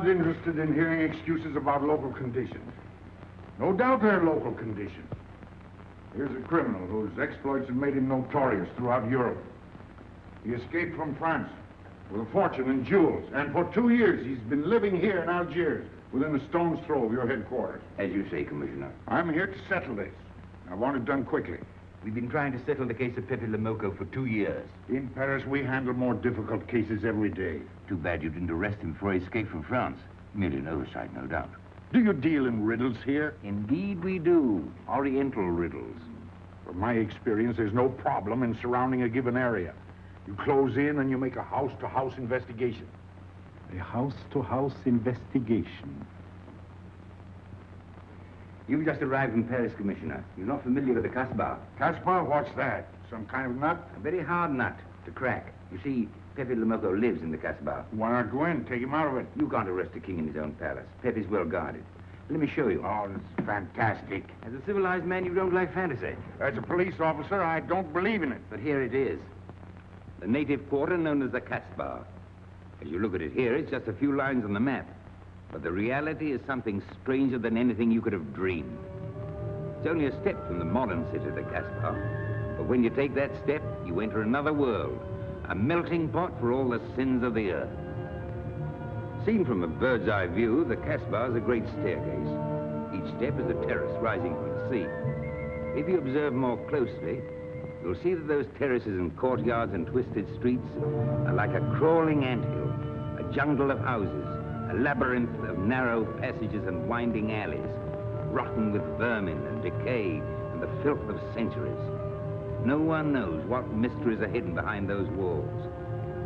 not interested in hearing excuses about local conditions. No doubt they're local conditions. Here's a criminal whose exploits have made him notorious throughout Europe. He escaped from France with a fortune in jewels, and for 2 years he's been living here in Algiers, within a stone's throw of your headquarters. As you say, Commissioner. I'm here to settle this. I want it done quickly. We've been trying to settle the case of Pepe Lemoko for 2 years. In Paris, we handle more difficult cases every day. Too bad you didn't arrest him before he escaped from France. Merely an oversight, no doubt. Do you deal in riddles here? Indeed we do. Oriental riddles. From my experience, there's no problem in surrounding a given area. You close in and you make a house-to-house investigation. A house-to-house investigation. You've just arrived in Paris, Commissioner. You're not familiar with the Casbah. Casbah? What's that? Some kind of nut? A very hard nut to crack. You see, Pepe Lemoko lives in the Casbah. Why not go in? Take him out of it. You can't arrest a king in his own palace. Pepe's well guarded. Let me show you. Oh, that's fantastic. As a civilized man, you don't like fantasy. As a police officer, I don't believe in it. But here it is. The native quarter known as the Casbah. As you look at it here, it's just a few lines on the map. But the reality is something stranger than anything you could have dreamed. It's only a step from the modern city, the Casbah. But when you take that step, you enter another world. A melting pot for all the sins of the earth. Seen from a bird's eye view, the Casbah is a great staircase. Each step is a terrace rising from the sea. If you observe more closely, you'll see that those terraces and courtyards and twisted streets are like a crawling anthill, a jungle of houses, a labyrinth of narrow passages and winding alleys, rotten with vermin and decay and the filth of centuries. No one knows what mysteries are hidden behind those walls.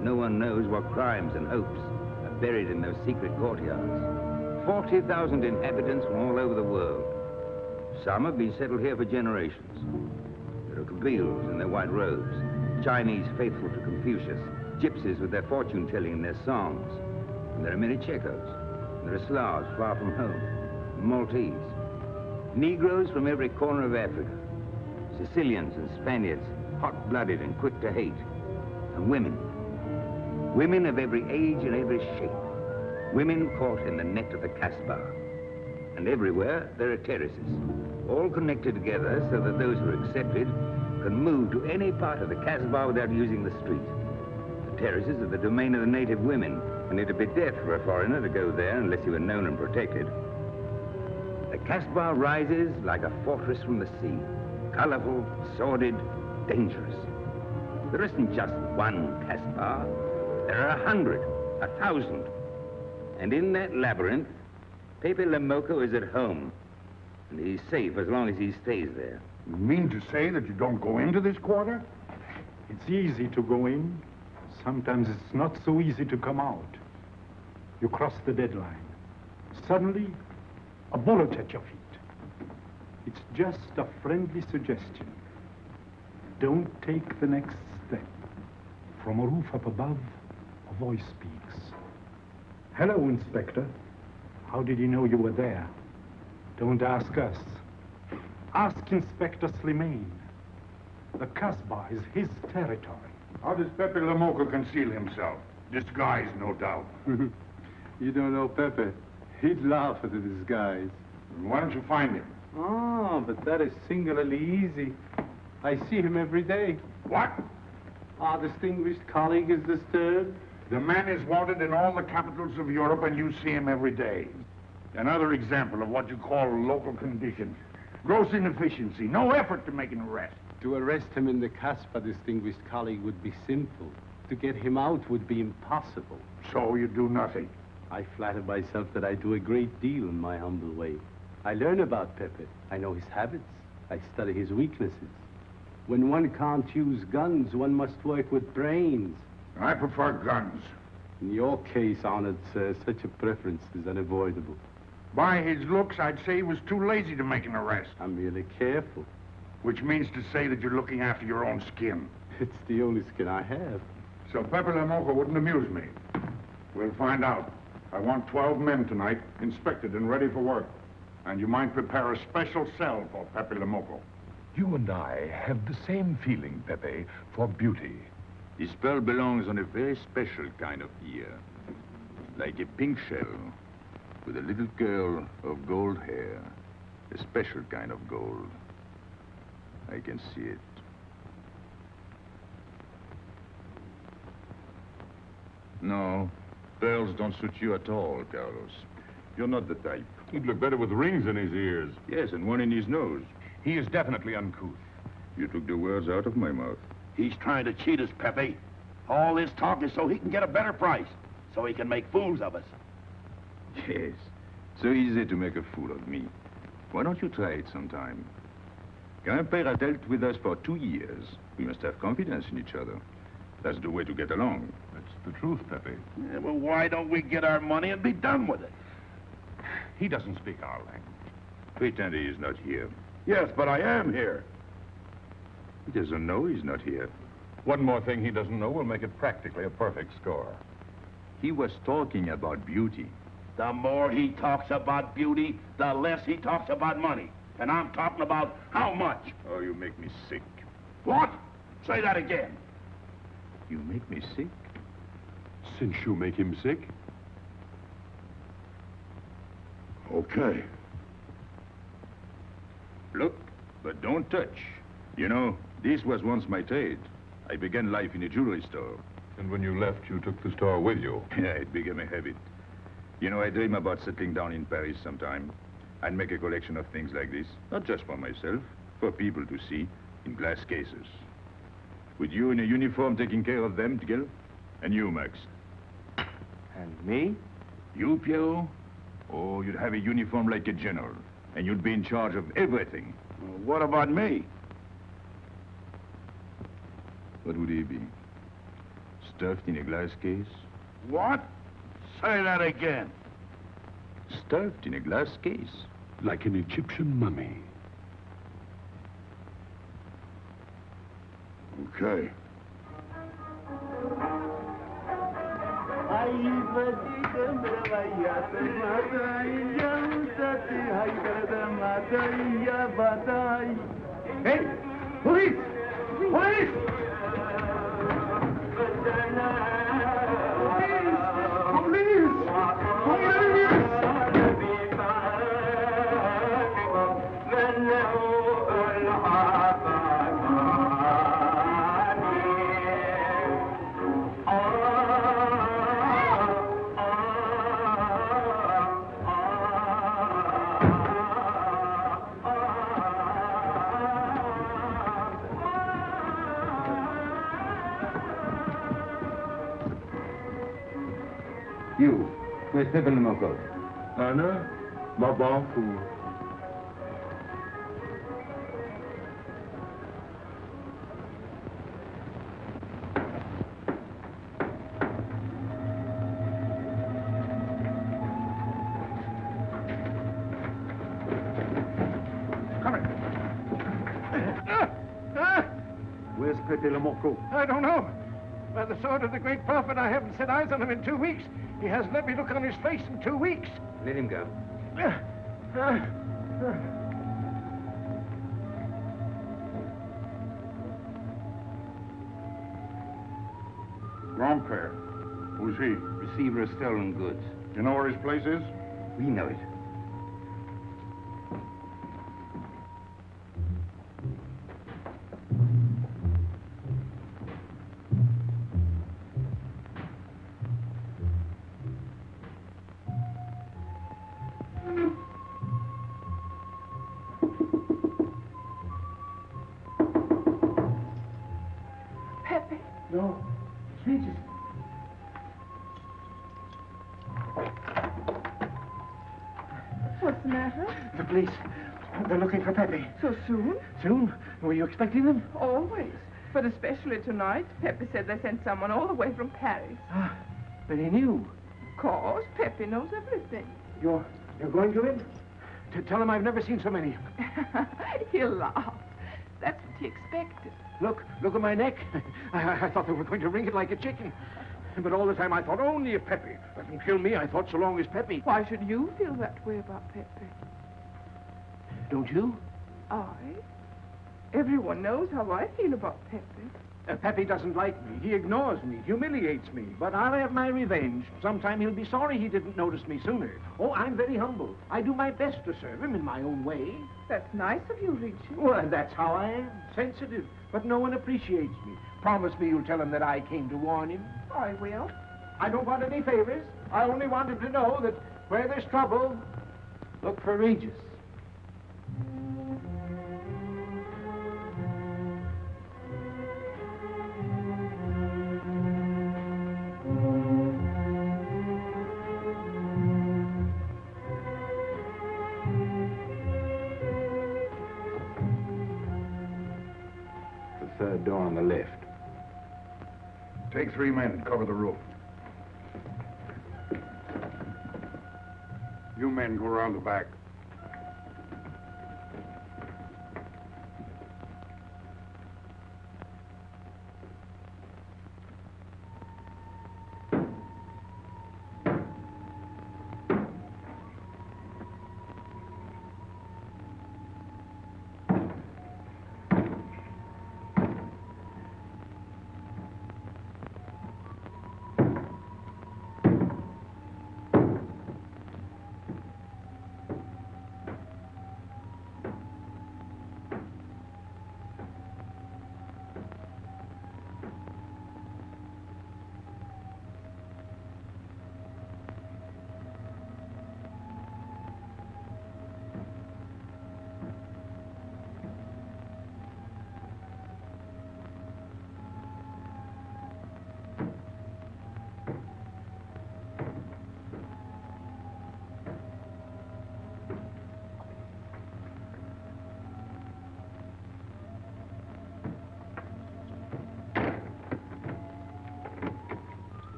No one knows what crimes and hopes are buried in those secret courtyards. 40,000 inhabitants from all over the world. Some have been settled here for generations. There are Kabyles in their white robes, Chinese faithful to Confucius, gypsies with their fortune-telling and their songs. And there are many Checos. There are Slavs far from home, Maltese, Negroes from every corner of Africa, Sicilians and Spaniards, hot-blooded and quick to hate, and women. Women of every age and every shape. Women caught in the net of the Casbah. And everywhere there are terraces, all connected together so that those who are accepted can move to any part of the Casbah without using the street. The terraces are the domain of the native women, and it'd be death for a foreigner to go there unless he were known and protected. The Casbah rises like a fortress from the sea, colorful, sordid, dangerous. There isn't just one Casbah. There are 100, 1,000. And in that labyrinth, Pepe Lemoko is at home, and he's safe as long as he stays there. You mean to say that you don't go into this quarter? It's easy to go in. Sometimes it's not so easy to come out. You cross the deadline. Suddenly, a bullet at your feet. It's just a friendly suggestion. Don't take the next step. From a roof up above, a voice speaks. Hello, Inspector. How did you know you were there? Don't ask us. Ask Inspector Slimane. The Casbah is his territory. How does Pepe Lemoko conceal himself? Disguised, no doubt. You don't know Pepe. He'd laugh at the disguise. Why don't you find him? Oh, but that is singularly easy. I see him every day. What? Our distinguished colleague is disturbed. The man is wanted in all the capitals of Europe, and you see him every day. Another example of what you call local conditions. Gross inefficiency, no effort to make an arrest. To arrest him in the Casbah, distinguished colleague, would be simple. To get him out would be impossible. So you do nothing. I flatter myself that I do a great deal in my humble way. I learn about Pepe. I know his habits. I study his weaknesses. When one can't use guns, one must work with brains. I prefer guns. In your case, honored sir, such a preference is unavoidable. By his looks, I'd say he was too lazy to make an arrest. I'm merely careful. Which means to say that you're looking after your own skin. It's the only skin I have. So Pepe Lemoko wouldn't amuse me. We'll find out. I want 12 men tonight, inspected and ready for work. And you might prepare a special cell for Pepe Lemoko. You and I have the same feeling, Pepe, for beauty. This pearl belongs on a very special kind of ear. like a pink shell, with a little curl of gold hair, a special kind of gold. I can see it. No, pearls don't suit you at all, Carlos. You're not the type. He'd look better with rings in his ears. Yes, and one in his nose. He is definitely uncouth. You took the words out of my mouth. He's trying to cheat us, Pepe. All this talk is so he can get a better price, so he can make fools of us. Yes, so easy to make a fool of me. Why don't you try it sometime? Grandpère has dealt with us for 2 years. We must have confidence in each other. That's the way to get along. That's the truth, Pepe. Yeah, well, why don't we get our money and be done with it? He doesn't speak our language. Pretend he is not here. Yes, but I am here. He doesn't know he's not here. One more thing he doesn't know will make it practically a perfect score. He was talking about beauty. The more he talks about beauty, the less he talks about money. And I'm talking about how much. Oh, you make me sick. What? Say that again. You make me sick? Since you make him sick? Okay. Look, but don't touch. You know, this was once my trade. I began life in a jewelry store. And when you left, you took the store with you. Yeah, it became a habit. You know, I dream about settling down in Paris sometime. I'd make a collection of things like this, not just for myself, for people to see, in glass cases. With you in a uniform taking care of them, Miguel? And you, Max? And me? You, Pierrot? Oh, you'd have a uniform like a general, and you'd be in charge of everything. Well, what about me? What would he be? Stuffed in a glass case? What? Say that again. Stuffed in a glass case? Like an Egyptian mummy. Okay. Hey! Police! Police! You, where's Pepe Le Moco? Anna, ma bonne fou. Where's Pepe Le Moco? I don't know. By the sword of the great prophet, I haven't set eyes on him in 2 weeks. He hasn't let me look on his face in 2 weeks. Let him go. Grandpère. Who's he? Receiver of stolen goods. You know where his place is? We know it. Pepe. No. Regis. What's the matter? The police. They're looking for Pepe. So soon? Soon? Were you expecting them? Always. But especially tonight. Pepe said they sent someone all the way from Paris. Ah, but he knew. Of course, Pepe knows everything. You're going to him? To tell him I've never seen so many. He'll laugh. That's what he expected. Look at my neck. I thought they were going to wring it like a chicken. But all the time I thought only if Pepe doesn't kill me, I thought so long as Pepe. Why should you feel that way about Pepe? Don't you? I? Everyone knows how I feel about Pepe. Pepe doesn't like me. He ignores me, humiliates me. But I'll have my revenge. Sometime he'll be sorry he didn't notice me sooner. Oh, I'm very humble. I do my best to serve him in my own way. That's nice of you, Richie. Well, that's how I am. Sensitive. But no one appreciates me. Promise me you'll tell him that I came to warn him. I will. I don't want any favors. I only want him to know that where there's trouble, look for Regis. The third door on the left. Take 3 men and cover the roof. You men go around the back.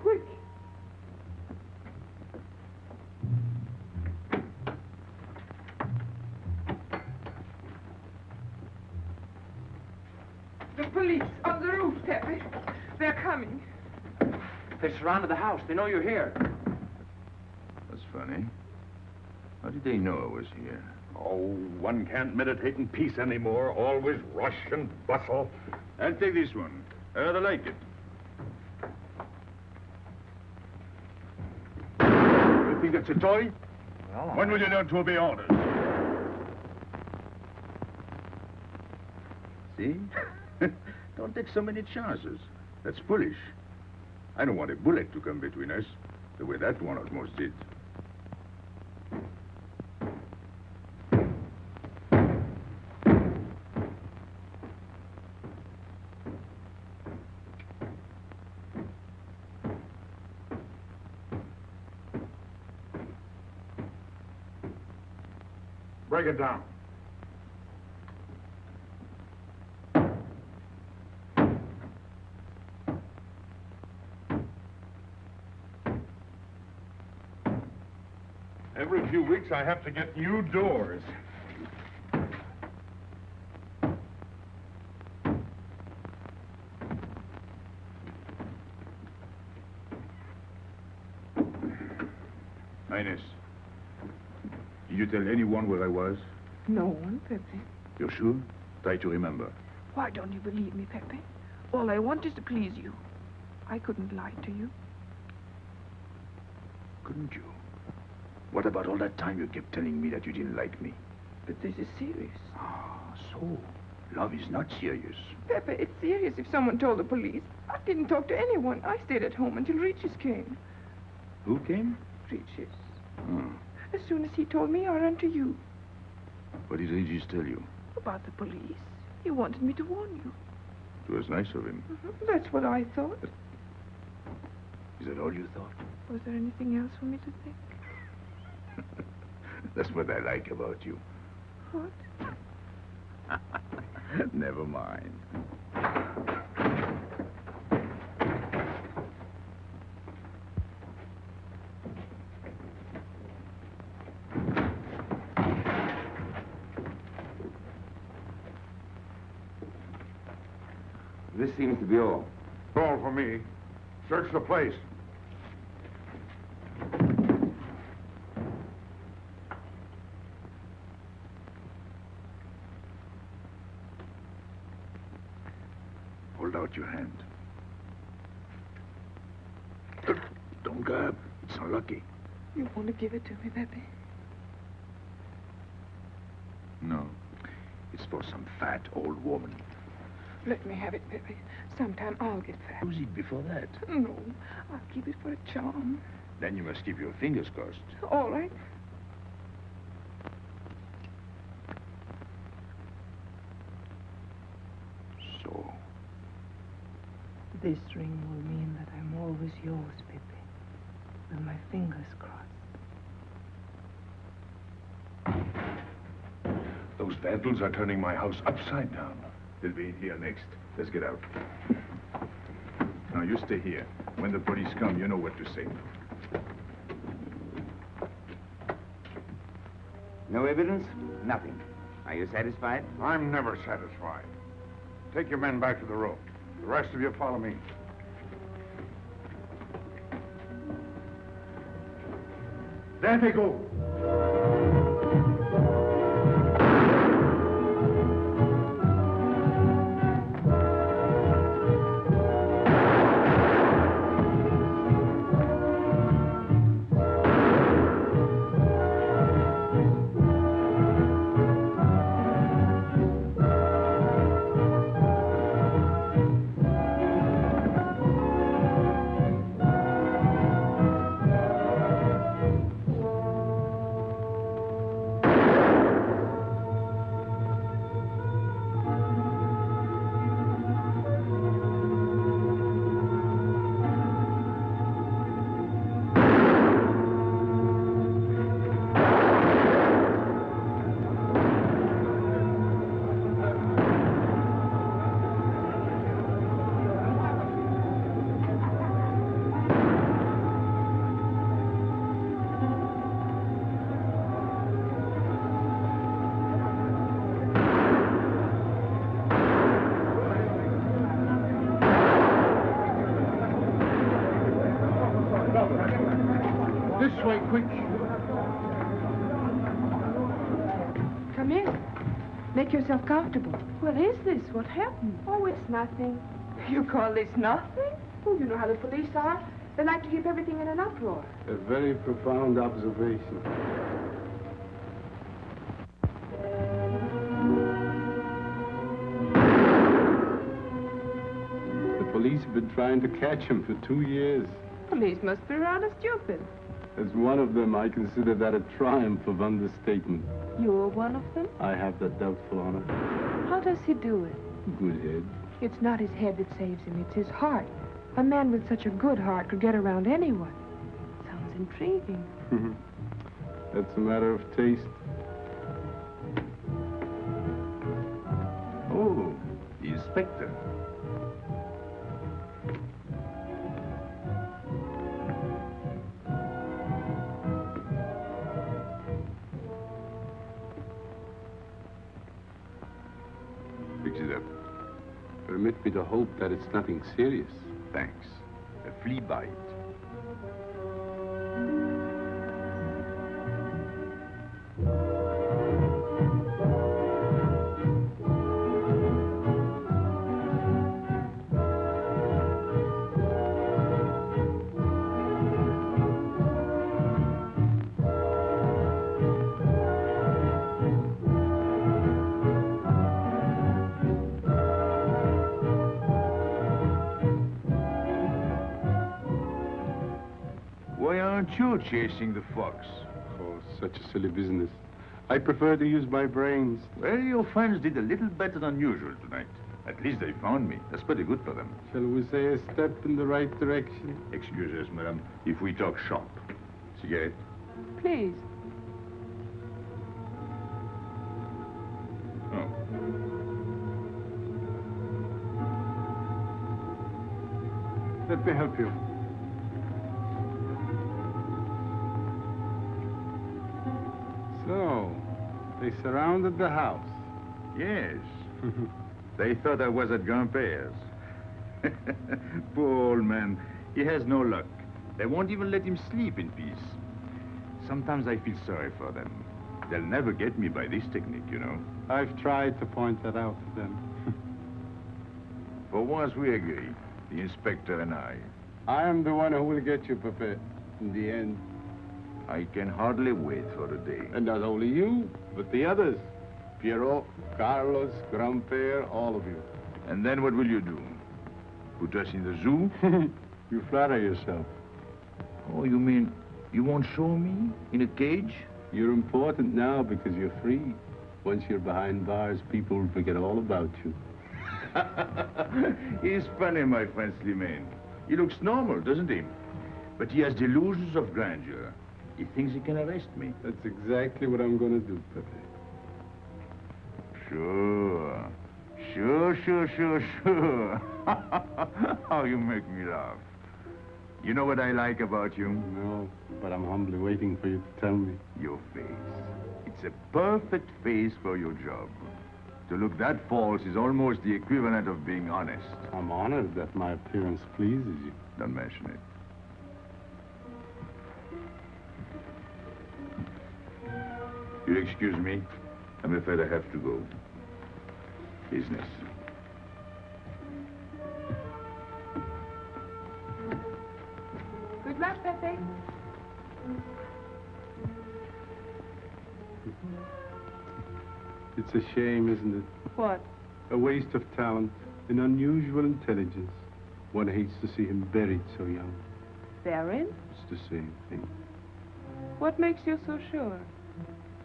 Quick. The police on the roof, Pepe. They're coming. They surrounded the house. They know you're here. That's funny. How did they know I was here? Oh, one can't meditate in peace anymore. Always rush and bustle. I'll take this one. I rather like it. You think it's a toy? Well, When will you learn to obey orders? See? Don't take so many chances. That's foolish. I don't want a bullet to come between us, the way that one almost did. Break it down. Every few weeks I have to get new doors. Highness, did you tell anyone where I was? No one, Pepe. You're sure? Try to remember. Why don't you believe me, Pepe? All I want is to please you. I couldn't lie to you. Couldn't you? What about all that time you kept telling me that you didn't like me? But this is serious. Ah, so love is not serious. Pepe, it's serious if someone told the police. I didn't talk to anyone. I stayed at home until Regis came. Who came? Regis. Hmm. As soon as he told me, I ran to you. What did Regis tell you? About the police. He wanted me to warn you. It was nice of him. That's what I thought. Is that all you thought? Was there anything else for me to think? That's what I like about you. What? Never mind. This seems to be all. All for me. Search the place. out your hand. Don't grab. It's unlucky. You want to give it to me, Pepe? No. It's for some fat old woman. Let me have it, Pepe. Sometime I'll get fat. Use it before that. No, I'll keep it for a charm. Then you must keep your fingers crossed. All right. So. This ring will mean that I'm always yours, Pepe. With my fingers crossed. Those vandals are turning my house upside down. They'll be in here next. Let's get out. Now, you stay here. When the police come, you know what to say. No evidence? Nothing. Are you satisfied? I'm never satisfied. Take your men back to the road. The rest of you follow me. There they go. This way, quick. Come in. Make yourself comfortable. What is this? What happened? Oh, it's nothing. You call this nothing? Oh, you know how the police are. They like to keep everything in an uproar. A very profound observation. The police have been trying to catch him for 2 years. Police must be rather stupid. As one of them, I consider that a triumph of understatement. You're one of them? I have that doubtful honor. How does he do it? Good head. It's not his head that saves him, it's his heart. A man with such a good heart could get around anyone. Sounds intriguing. That's a matter of taste. Oh, the inspector. Fix it up. Permit me to hope that it's nothing serious. Thanks. A flea bite. Why aren't you chasing the fox? Oh, such a silly business. I prefer to use my brains. Well, your friends did a little better than usual tonight. At least they found me. That's pretty good for them. Shall we say a step in the right direction? Excuse us, madam, if we talk shop. Cigarette? Please. Oh. Let me help you. So, they surrounded the house. Yes. They thought I was at Grandpère's. Poor old man. He has no luck. They won't even let him sleep in peace. Sometimes I feel sorry for them. They'll never get me by this technique, you know. I've tried to point that out to them. For once we agree, the inspector and I. I am the one who will get you, Pepe, in the end. I can hardly wait for the day. And not only you, but the others. Piero, Carlos, Grandpere, all of you. And then what will you do? Put us in the zoo? You flatter yourself. Oh, you mean you won't show me in a cage? You're important now because you're free. Once you're behind bars, people will forget all about you. He's funny, my friend Slimane. He looks normal, doesn't he? But he has delusions of grandeur. He thinks he can arrest me. That's exactly what I'm going to do, Pepe. Sure. Sure. How you make me laugh. You know what I like about you? No, but I'm humbly waiting for you to tell me. Your face. It's a perfect face for your job. To look that false is almost the equivalent of being honest. I'm honored that my appearance pleases you. Don't mention it. You'll excuse me. I'm afraid I have to go. Business. Good luck, Pepe. It's a shame, isn't it? What? A waste of talent, an unusual intelligence. One hates to see him buried so young. Therein? It's the same thing. What makes you so sure?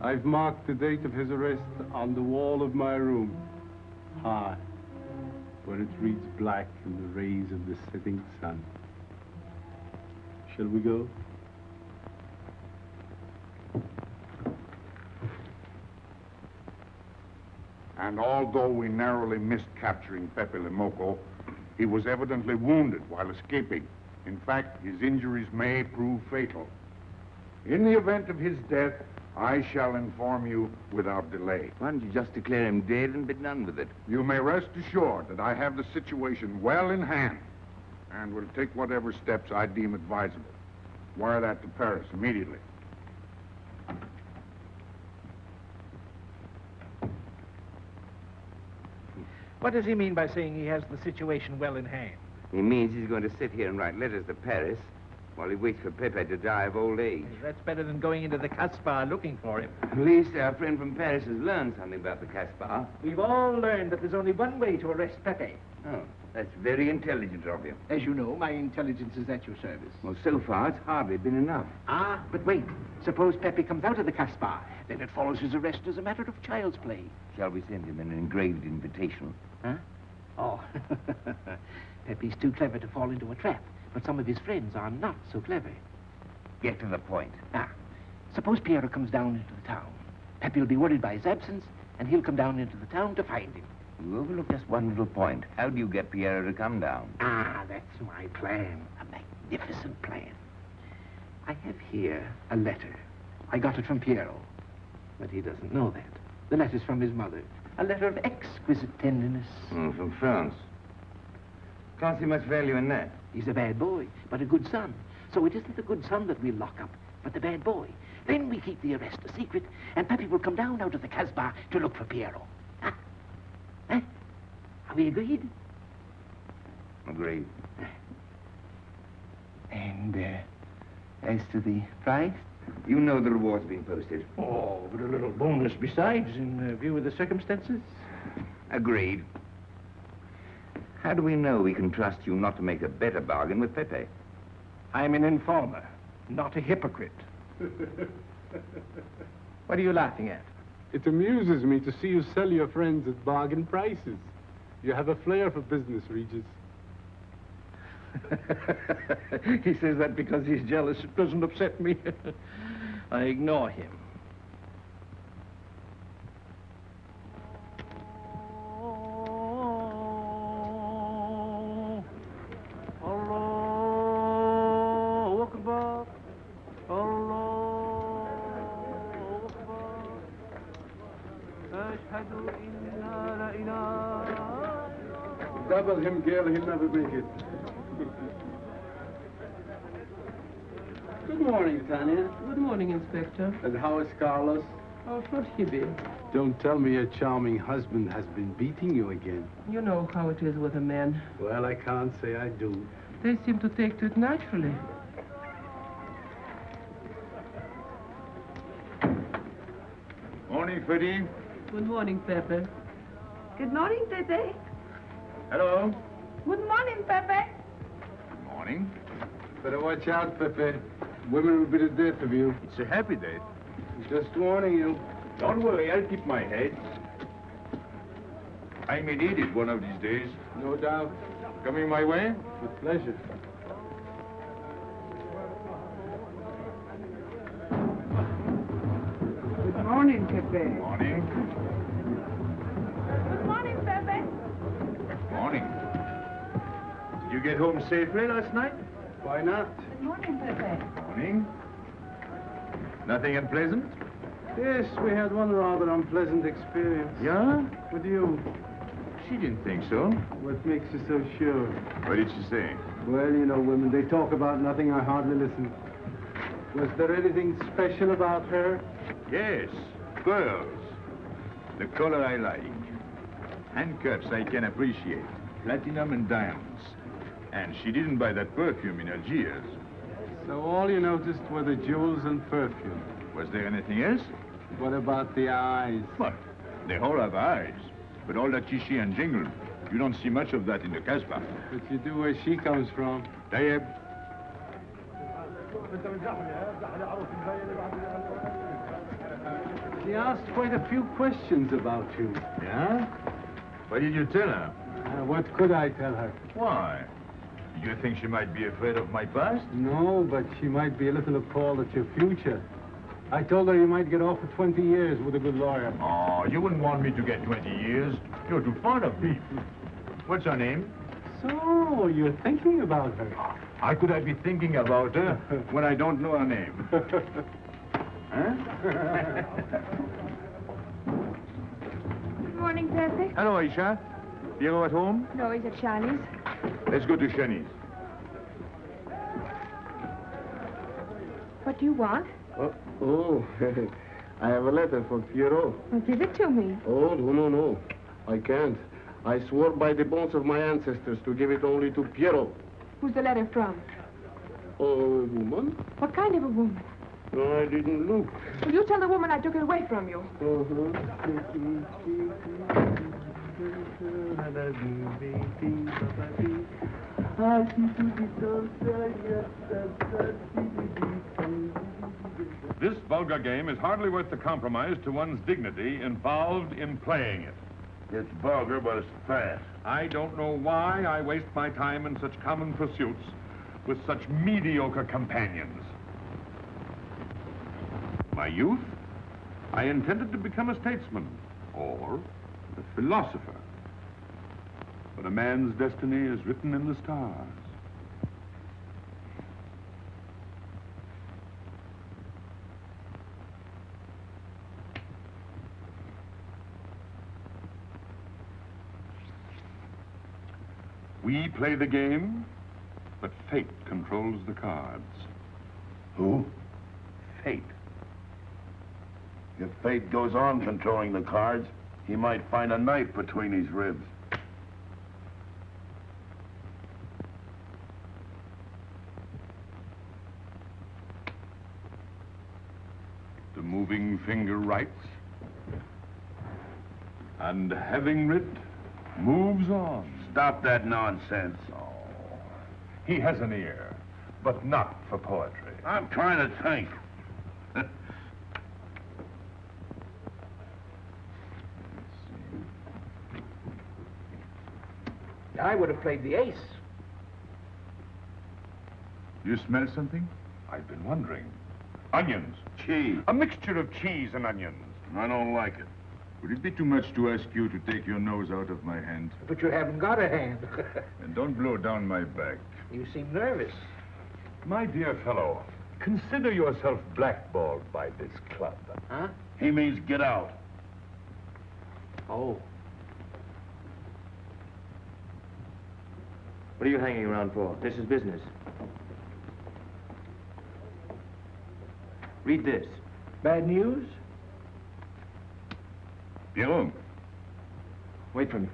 I've marked the date of his arrest on the wall of my room. High, where it reads black in the rays of the setting sun. Shall we go? And although we narrowly missed capturing Pepe Le Moco, he was evidently wounded while escaping. In fact, his injuries may prove fatal. In the event of his death, I shall inform you without delay. Why don't you just declare him dead and be done with it? You may rest assured that I have the situation well in hand and will take whatever steps I deem advisable. Wire that to Paris immediately. What does he mean by saying he has the situation well in hand? He means he's going to sit here and write letters to Paris while he waits for Pepe to die of old age. That's better than going into the Casbah looking for him. At least our friend from Paris has learned something about the Casbah. We've all learned that there's only one way to arrest Pepe. Oh, that's very intelligent of you. As you know, my intelligence is at your service. Well, so far, it's hardly been enough. Ah, but wait. Suppose Pepe comes out of the Casbah. Then it follows his arrest as a matter of child's play. Shall we send him an engraved invitation? Huh? Oh, Pepe's too clever to fall into a trap, but some of his friends are not so clever. Get to the point. Ah, suppose Piero comes down into the town. Pepe will be worried by his absence, and he'll come down into the town to find him. You overlook just one little point. How do you get Piero to come down? Ah, that's my plan. A magnificent plan. I have here a letter. I got it from Piero, but he doesn't know that. The letter's from his mother. A letter of exquisite tenderness. From France. Can't see much value in that. He's a bad boy, but a good son. So it isn't the good son that we'll lock up, but the bad boy. Then we keep the arrest a secret, and Pepe will come down out of the Casbah to look for Piero. Huh? Huh? Are we agreed? Agreed. And, as to the price? You know the reward's been posted. Oh, but a little bonus besides, in view of the circumstances. Agreed. How do we know we can trust you not to make a better bargain with Pepe? I'm an informer, not a hypocrite. What are you laughing at? It amuses me to see you sell your friends at bargain prices. You have a flair for business, Regis. He says that because he's jealous. It doesn't upset me. I ignore him. Double him, girl, he'll never make it. Good morning, Tanya. Good morning, Inspector. And how is Carlos? Oh, should he be? Don't tell me your charming husband has been beating you again. You know how it is with a man. Well, I can't say I do. They seem to take to it naturally. Morning, Freddie. Good morning, Pepe. Good morning, Pepe. Hello. Good morning, Pepe. Morning. Better watch out, Pepe. Women will be the death of you. It's a happy day. Just warning you. Don't worry, I'll keep my head. I may need it one of these days. No doubt. Coming my way? With pleasure. Good morning, Pepe. Morning. Good morning, Pepe. Morning. Did you get home safely last night? Why not? Good morning, Pepe. Morning. Nothing unpleasant? Yes, we had one rather unpleasant experience. Yeah? With you. She didn't think so. What makes you so sure? What did she say? Well, you know, women, they talk about nothing. I hardly listen. Was there anything special about her? Yes, pearls. The color I like. Handcuffs I can appreciate. Platinum and diamonds. And she didn't buy that perfume in Algiers. So all you noticed were the jewels and perfume. Was there anything else? What about the eyes? What? They all have eyes. But all that chichi and jingle, you don't see much of that in the Casbah. But you do where she comes from. Tayyib. She asked quite a few questions about you. Yeah? What did you tell her? What could I tell her? Why? Do you think she might be afraid of my past? No, but she might be a little appalled at your future. I told her you might get off for 20 years with a good lawyer. Oh, you wouldn't want me to get 20 years. You're too fond of me. What's her name? So, you're thinking about her. How could I be thinking about her when I don't know her name? Huh? Good morning, Pepe. Hello, Aisha. Piero at home? No, he's at Shani's. Let's go to Shani's. What do you want? Oh, I have a letter for Pierrot. Well, give it to me. Oh, no. I can't. I swore by the bones of my ancestors to give it only to Pierrot. Who's the letter from? Oh, woman? What kind of a woman? No, I didn't look. Will you tell the woman I took it away from you? This vulgar game is hardly worth the compromise to one's dignity involved in playing it. It's vulgar, but it's fast. I don't know why I waste my time in such common pursuits with such mediocre companions. My youth, I intended to become a statesman or a philosopher. But a man's destiny is written in the stars. We play the game, but fate controls the cards. Who? Fate. If fate goes on controlling the cards, he might find a knife between his ribs. The moving finger writes, and having writ, moves on. Stop that nonsense. Oh, he has an ear, but not for poetry. I'm trying to think. I would have played the ace. You smell something? I've been wondering. Onions. Cheese. A mixture of cheese and onions. I don't like it. Would it be too much to ask you to take your nose out of my hand? But you haven't got a hand. And don't blow down my back. You seem nervous. My dear fellow, consider yourself blackballed by this club. Huh? He means get out. Oh. What are you hanging around for? This is business. Read this. Bad news? Pierrot. Wait for me.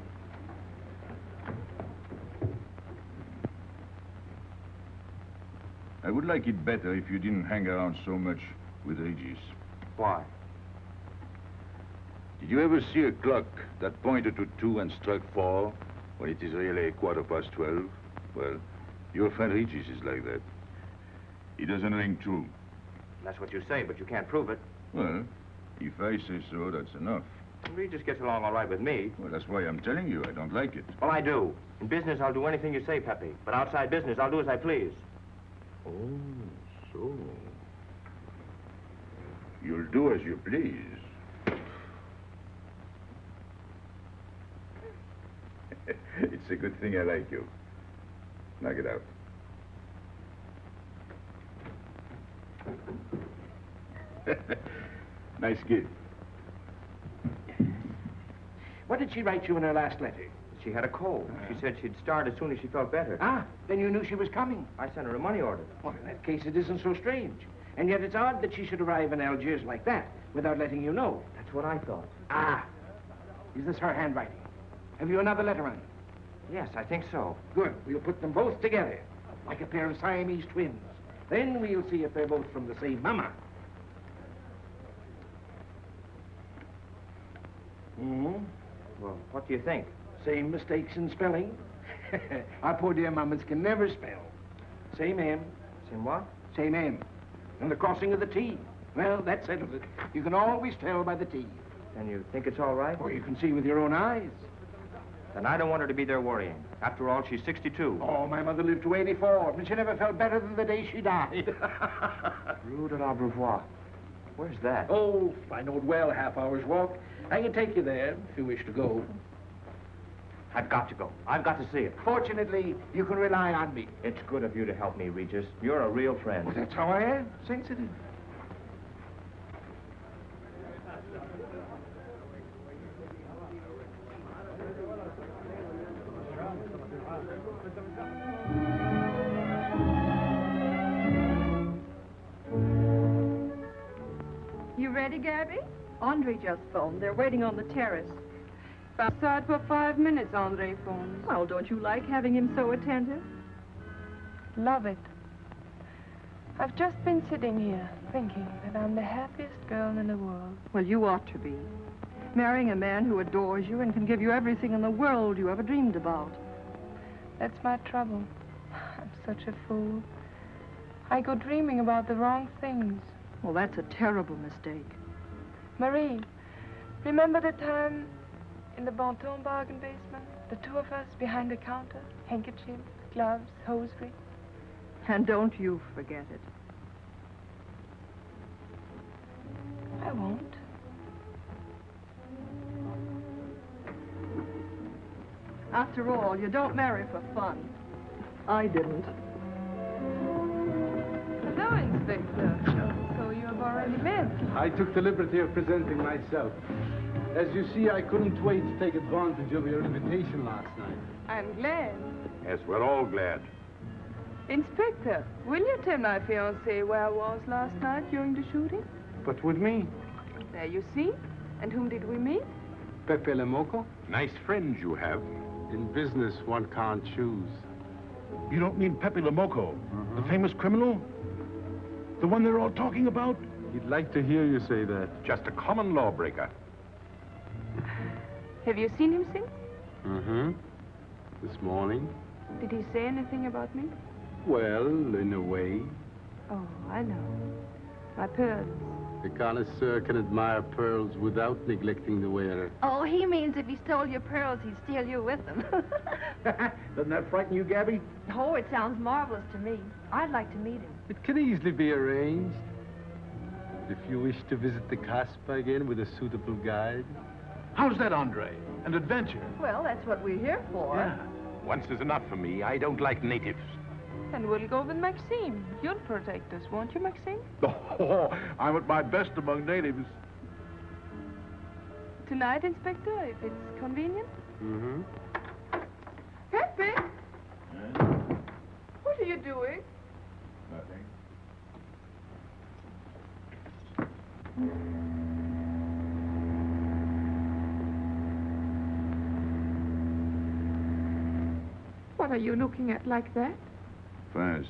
I would like it better if you didn't hang around so much with Regis. Why? Did you ever see a clock that pointed to 2 and struck 4 when it is really 12:15? Well, your friend Regis is like that. He doesn't ring true. That's what you say, but you can't prove it. Well, if I say so, that's enough. Regis gets along all right with me. Well, that's why I'm telling you I don't like it. Well, I do. In business, I'll do anything you say, Pepe. But outside business, I'll do as I please. Oh, so. You'll do as you please. It's a good thing I like you. Knock it out. Nice kid. What did she write you in her last letter? She had a cold. She said she'd start as soon as she felt better. Ah, then you knew she was coming. I sent her a money order. Well, in that case, it isn't so strange. And yet it's odd that she should arrive in Algiers like that, without letting you know. That's what I thought. Ah, is this her handwriting? Have you another letter on it? Yes, I think so. Good. We'll put them both together, like a pair of Siamese twins. Then we'll see if they're both from the same mama. Hmm? Well, what do you think? Same mistakes in spelling. Our poor dear mamas can never spell. Same M. Same what? Same M. And the crossing of the T. Well, that settles it. You can always tell by the T. Then you think it's all right? Or you can see with your own eyes. Then I don't want her to be there worrying. After all, she's 62. Oh, my mother lived to 84, and she never felt better than the day she died. Rue de l'Abreuvoir. Where's that? Oh, I know it well, half-hour's walk. I can take you there if you wish to go. I've got to go. I've got to see it. Fortunately, you can rely on me. It's good of you to help me, Regis. You're a real friend. Well, that's how I am, sensitive. You ready, Gabby? Andre just phoned. They're waiting on the terrace. Outside for 5 minutes, Andre phoned. Well, don't you like having him so attentive? Love it. I've just been sitting here thinking that I'm the happiest girl in the world. Well, you ought to be. Marrying a man who adores you and can give you everything in the world you ever dreamed about. That's my trouble. I'm such a fool. I go dreaming about the wrong things. Well, that's a terrible mistake. Marie, remember the time in the Bonton bargain basement? The two of us behind the counter, handkerchiefs, gloves, hosiery. And don't you forget it. I won't. After all, you don't marry for fun. I didn't. Hello, Inspector. So you have already met. I took the liberty of presenting myself. As you see, I couldn't wait to take advantage of your invitation last night. I'm glad. Yes, we're all glad. Inspector, will you tell my fiancé where I was last night during the shooting? But with me, There you see. And whom did we meet? Pepe Le Moco? Nice friends you have. In business, one can't choose. You don't mean Pepe Le Moco, the famous criminal? The one they're all talking about? He'd like to hear you say that. Just a common lawbreaker. Have you seen him since? Mm-hmm. This morning? Did he say anything about me? Well, in a way. Oh, I know. My pearls. The connoisseur can admire pearls without neglecting the wearer. Oh, he means if he stole your pearls, he'd steal you with them. Doesn't that frighten you, Gabby? Oh, it sounds marvelous to me. I'd like to meet him. It can easily be arranged. If you wish to visit the Casbah again with a suitable guide. How's that, Andre? An adventure? Well, that's what we're here for. Yeah. Once is enough for me. I don't like natives. And we'll go with Maxime. You'll protect us, won't you, Maxime? Oh, I'm at my best among natives. Tonight, Inspector, if it's convenient? Mm-hmm. Pepe! What are you doing? Nothing. What are you looking at like that? France.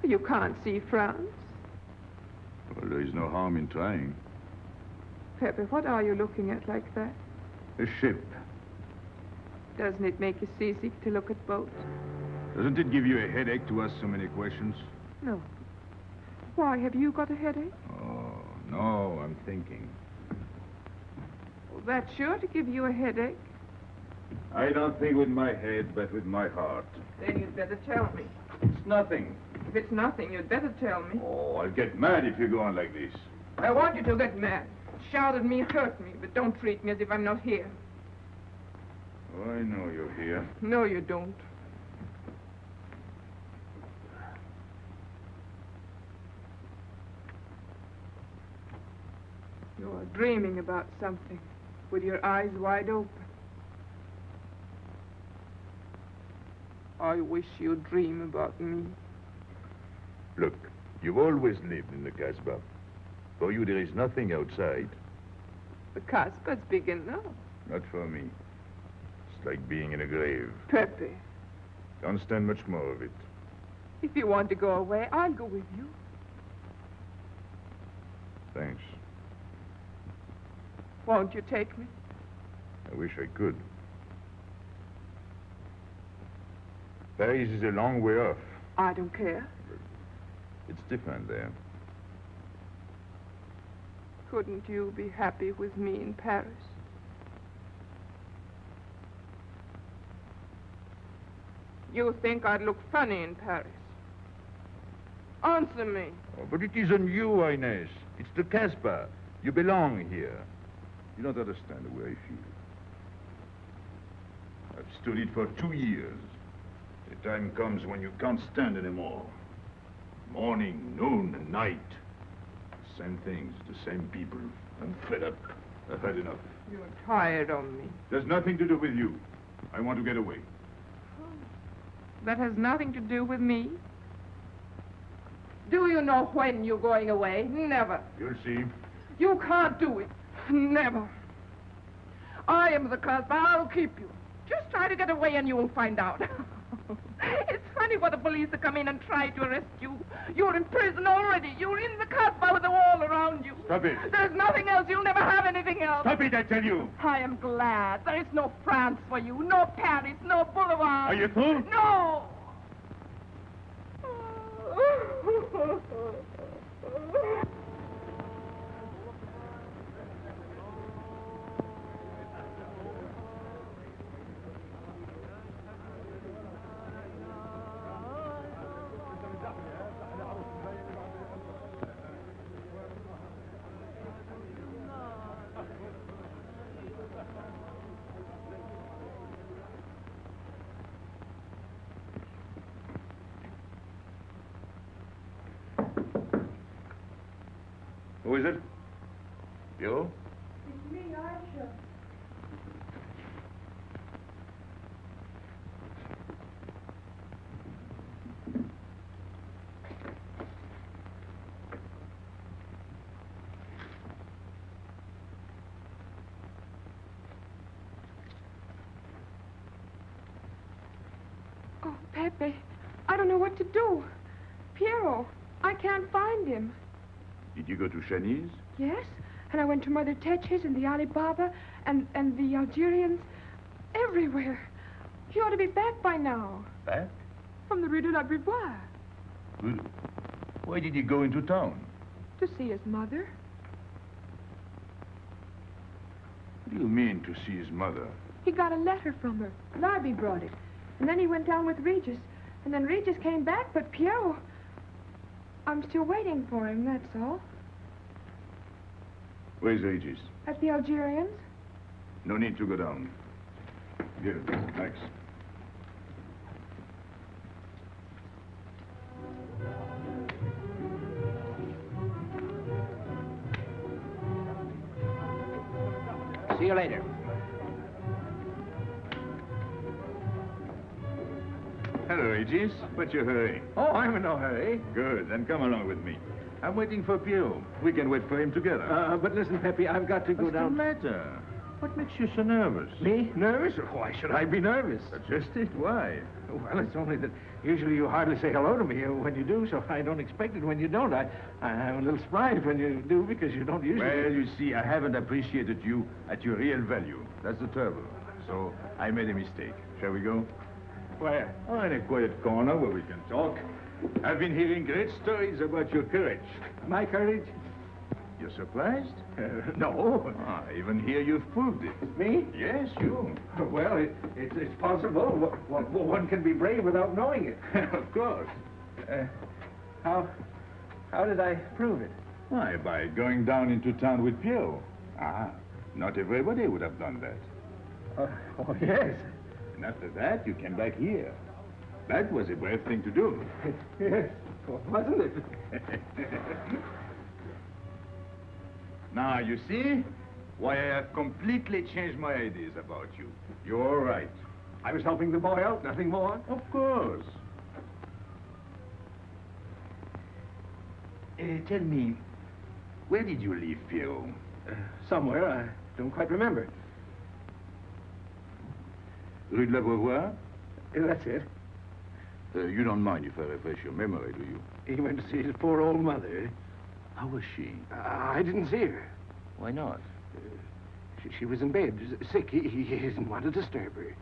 You can't see France. Well, there is no harm in trying. Pepe, what are you looking at like that? A ship. Doesn't it make you seasick to look at boats? Doesn't it give you a headache to ask so many questions? No. Why, have you got a headache? Oh, no, I'm thinking. Well, that's sure to give you a headache. I don't think with my head, but with my heart. Then you'd better tell me. It's nothing. If it's nothing, you'd better tell me. Oh, I'll get mad if you go on like this. I want you to get mad. Shout at me, hurt me, but don't treat me as if I'm not here. Oh, I know you're here. No, you don't. You're dreaming about something with your eyes wide open. I wish you'd dream about me. Look, you've always lived in the Casbah. For you, there is nothing outside. The Casbah's big enough. Not for me. It's like being in a grave. Pepe, Don't stand much more of it. if you want to go away, I'll go with you. Thanks. Won't you take me? I wish I could. Paris is a long way off. I don't care. It's different there. Couldn't you be happy with me in Paris? You think I'd look funny in Paris? Answer me. Oh, but it isn't you, Inez. It's the Casbah. You belong here. You don't understand the way I feel. I've stood it for 2 years. The time comes when you can't stand anymore. Morning, noon, and night. Same things, the same people. I'm fed up. I've had enough. You're tired of me. There's nothing to do with you. I want to get away. That has nothing to do with me. Do you know when you're going away? Never. You'll see. You can't do it. Never. I am the Casbah. I'll keep you. Just try to get away and you'll find out. It's funny for the police to come in and try to arrest you. You're in prison already. You're in the Casbah with a wall around you. Stop it. There's nothing else. You'll never have anything else. Stop it, I tell you. I am glad. There is no France for you. No Paris. No Boulevard. Are you through? No. Who is it? You? It's me, Aisha. Oh, Pepe, I don't know what to do. Piero, I can't find him. Did you go to Shani's? Yes, and I went to Mother Tetch's and the Alibaba and the Algerians. Everywhere. He ought to be back by now. Back? From the Rue de la Brivoire. Good. Why did he go into town? To see his mother. What do you mean, to see his mother? He got a letter from her. Larby brought it. And then he went down with Regis. And then Regis came back, but Piero... I'm still waiting for him, that's all. Where's Regis? At the Algerians. No need to go down. Here, thanks. See you later. Hello, Regis. What's your hurry? Oh, I'm in no hurry. Good, then come along with me. I'm waiting for Piero. We can wait for him together. But listen, Pepe, I've got to go What's down. the matter? What makes you so nervous? Me? Nervous? Why should I be nervous? Just it. Why? Well, it's only that usually you hardly say hello to me when you do, so I don't expect it when you don't. I'm a little surprised when you do because you don't usually... Well, you see, I haven't appreciated you at your real value. That's the trouble. So I made a mistake. Shall we go? Where? Oh, in a quiet corner where we can talk. I've been hearing great stories about your courage. My courage? You're surprised? No. Ah, even here you've proved it. Me? Yes, you. Well, it's possible. One can be brave without knowing it. Of course. How did I prove it? Why, by going down into town with Pierrot. Ah, not everybody would have done that. Oh, yes. And after that, you came back here. That was a brave thing to do. Yes, wasn't it? Now, you see why I have completely changed my ideas about you. You're right. I was helping the boy out, nothing more. Of course. Tell me, where did you leave Pierrot? Somewhere, I don't quite remember. Rue de l'Abreuvoir? That's it. You don't mind if I refresh your memory, do you? He went to see his poor old mother. How was she? I didn't see her. Why not? She was in bed, sick. He didn't want to disturb her.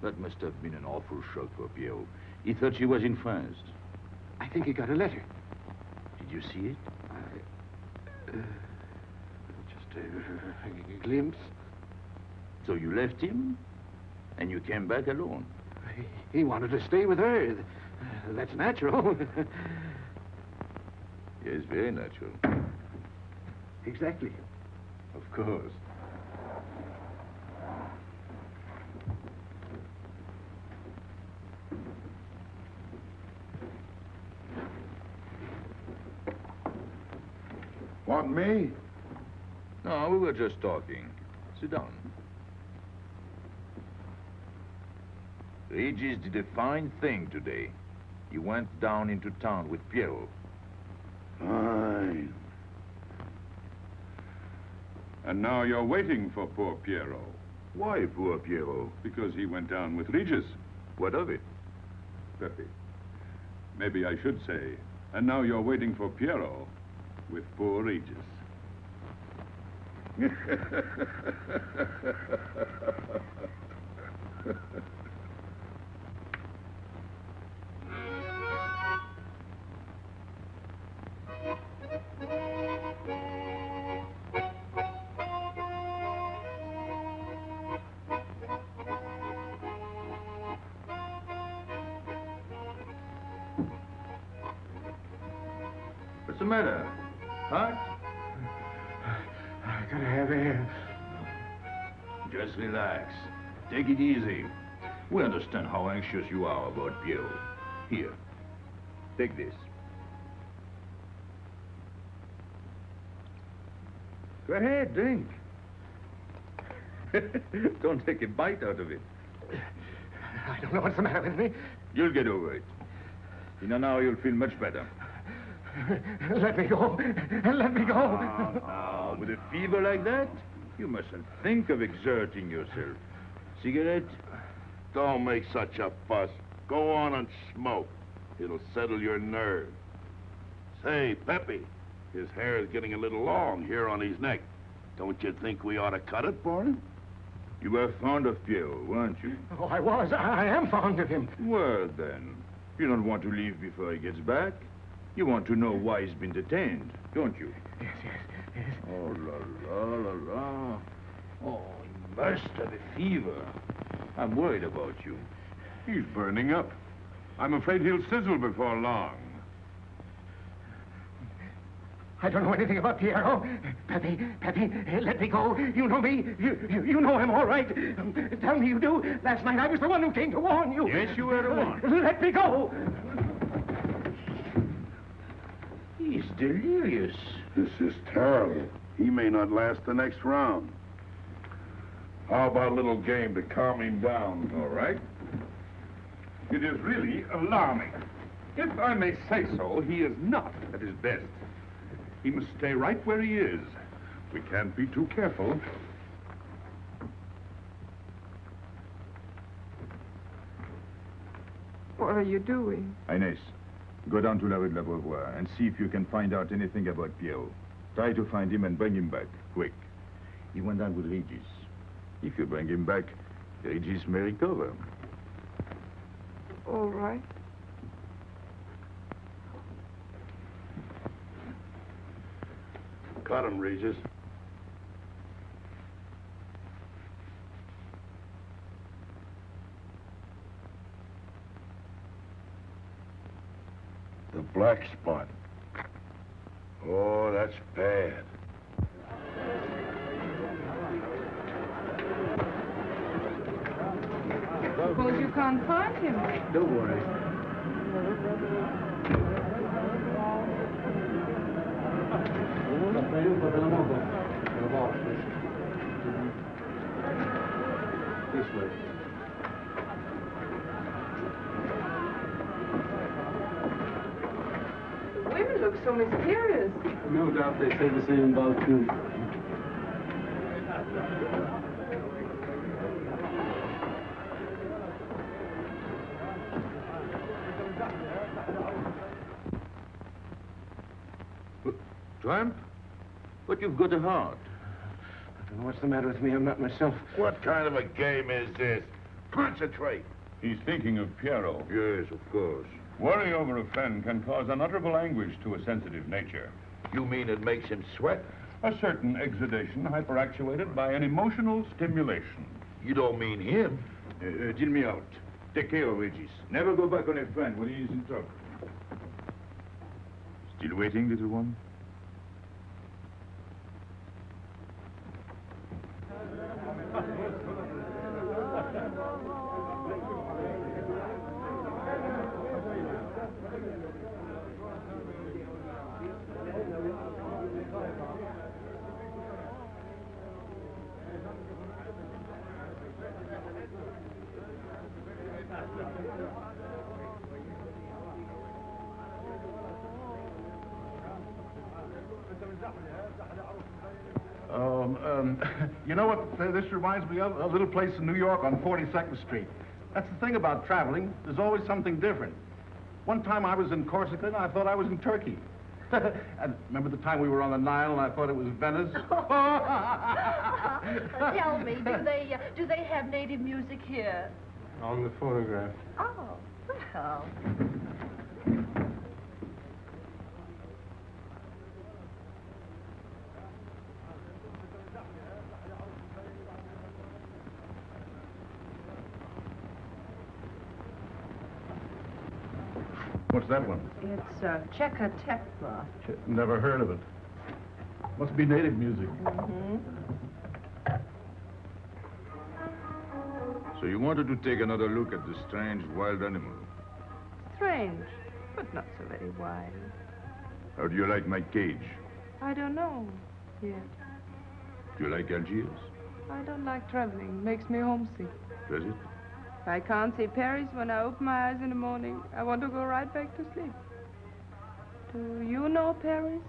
That must have been an awful shock for Pierrot. He thought she was in France. I think he got a letter. Did you see it? Just a glimpse. So you left him, and you came back alone? He wanted to stay with her. That's natural. Yes, very natural. Exactly. Of course. Want me? No, we were just talking. Sit down. Regis did a fine thing today. He went down into town with Pierrot. Fine. And now you're waiting for poor Pierrot. Why poor Pierrot? Because he went down with Regis. What of it? Pepe. Maybe I should say, and now you're waiting for Pierrot with poor Regis. What's the matter? Heart? I gotta have air. Just relax. Take it easy. We understand how anxious you are about Pierrot. Here, take this. Go ahead, drink. Don't take a bite out of it. I don't know what's the matter with me. You'll get over it. In an hour, you'll feel much better. Let me go. Let me go. Oh, with a fever like that, you mustn't think of exerting yourself. Cigarette? Don't make such a fuss. Go on and smoke. It'll settle your nerves. Say, Pepe, his hair is getting a little long here on his neck. Don't you think we ought to cut it for him? You were fond of Pierrot, weren't you? Oh, I was. I am fond of him. Well, then, you don't want to leave before he gets back. You want to know why he's been detained, don't you? Yes. Oh, la. Oh, he must have a fever. I'm worried about you. He's burning up. I'm afraid he'll sizzle before long. I don't know anything about Pierrot. Pepe, let me go. You know me. You know him all right. Tell me you do. Last night I was the one who came to warn you. Yes, you were the one. Let me go. He's delirious. This is terrible. He may not last the next round. How about a little game to calm him down? All right. It is really alarming. If I may say so, he is not at his best. He must stay right where he is. We can't be too careful. you doing? Inés, go down to La Rue de la Beauvoir and see if you can find out anything about Pierrot. Try to find him and bring him back, quick. He went down with Regis. If you bring him back, Regis may recover. All right. Cut him, Regis. The black spot. Oh, that's bad. Suppose you can't find him. Don't worry. This way. The women look so mysterious. No doubt they say the same about you. Tramp? But you've got a heart. I don't know what's the matter with me. I'm not myself. What kind of a game is this? Concentrate. He's thinking of Pierrot. Yes, of course. Worry over a friend can cause unutterable anguish to a sensitive nature. You mean it makes him sweat? A certain exudation hyperactuated by an emotional stimulation. You don't mean him? Deal me out. Take care of Regis. Never go back on a friend when he is in trouble. Still waiting, little one? You know what this reminds me of? A little place in New York on 42nd Street. That's the thing about traveling. There's always something different. One time I was in Corsica and I thought I was in Turkey. And remember the time we were on the Nile and I thought it was Venice? Tell me, do they have native music here? On the phonograph. Oh, well. What's that one? It's Cheka Tekla. Never heard of it. Must be native music. Mm-hmm. So you wanted to take another look at the strange wild animal. Strange, but not so very wild. How do you like my cage? I don't know yet. Do you like Algiers? I don't like traveling. Makes me homesick. Does it? If I can't see Paris when I open my eyes in the morning, I want to go right back to sleep. Do you know Paris?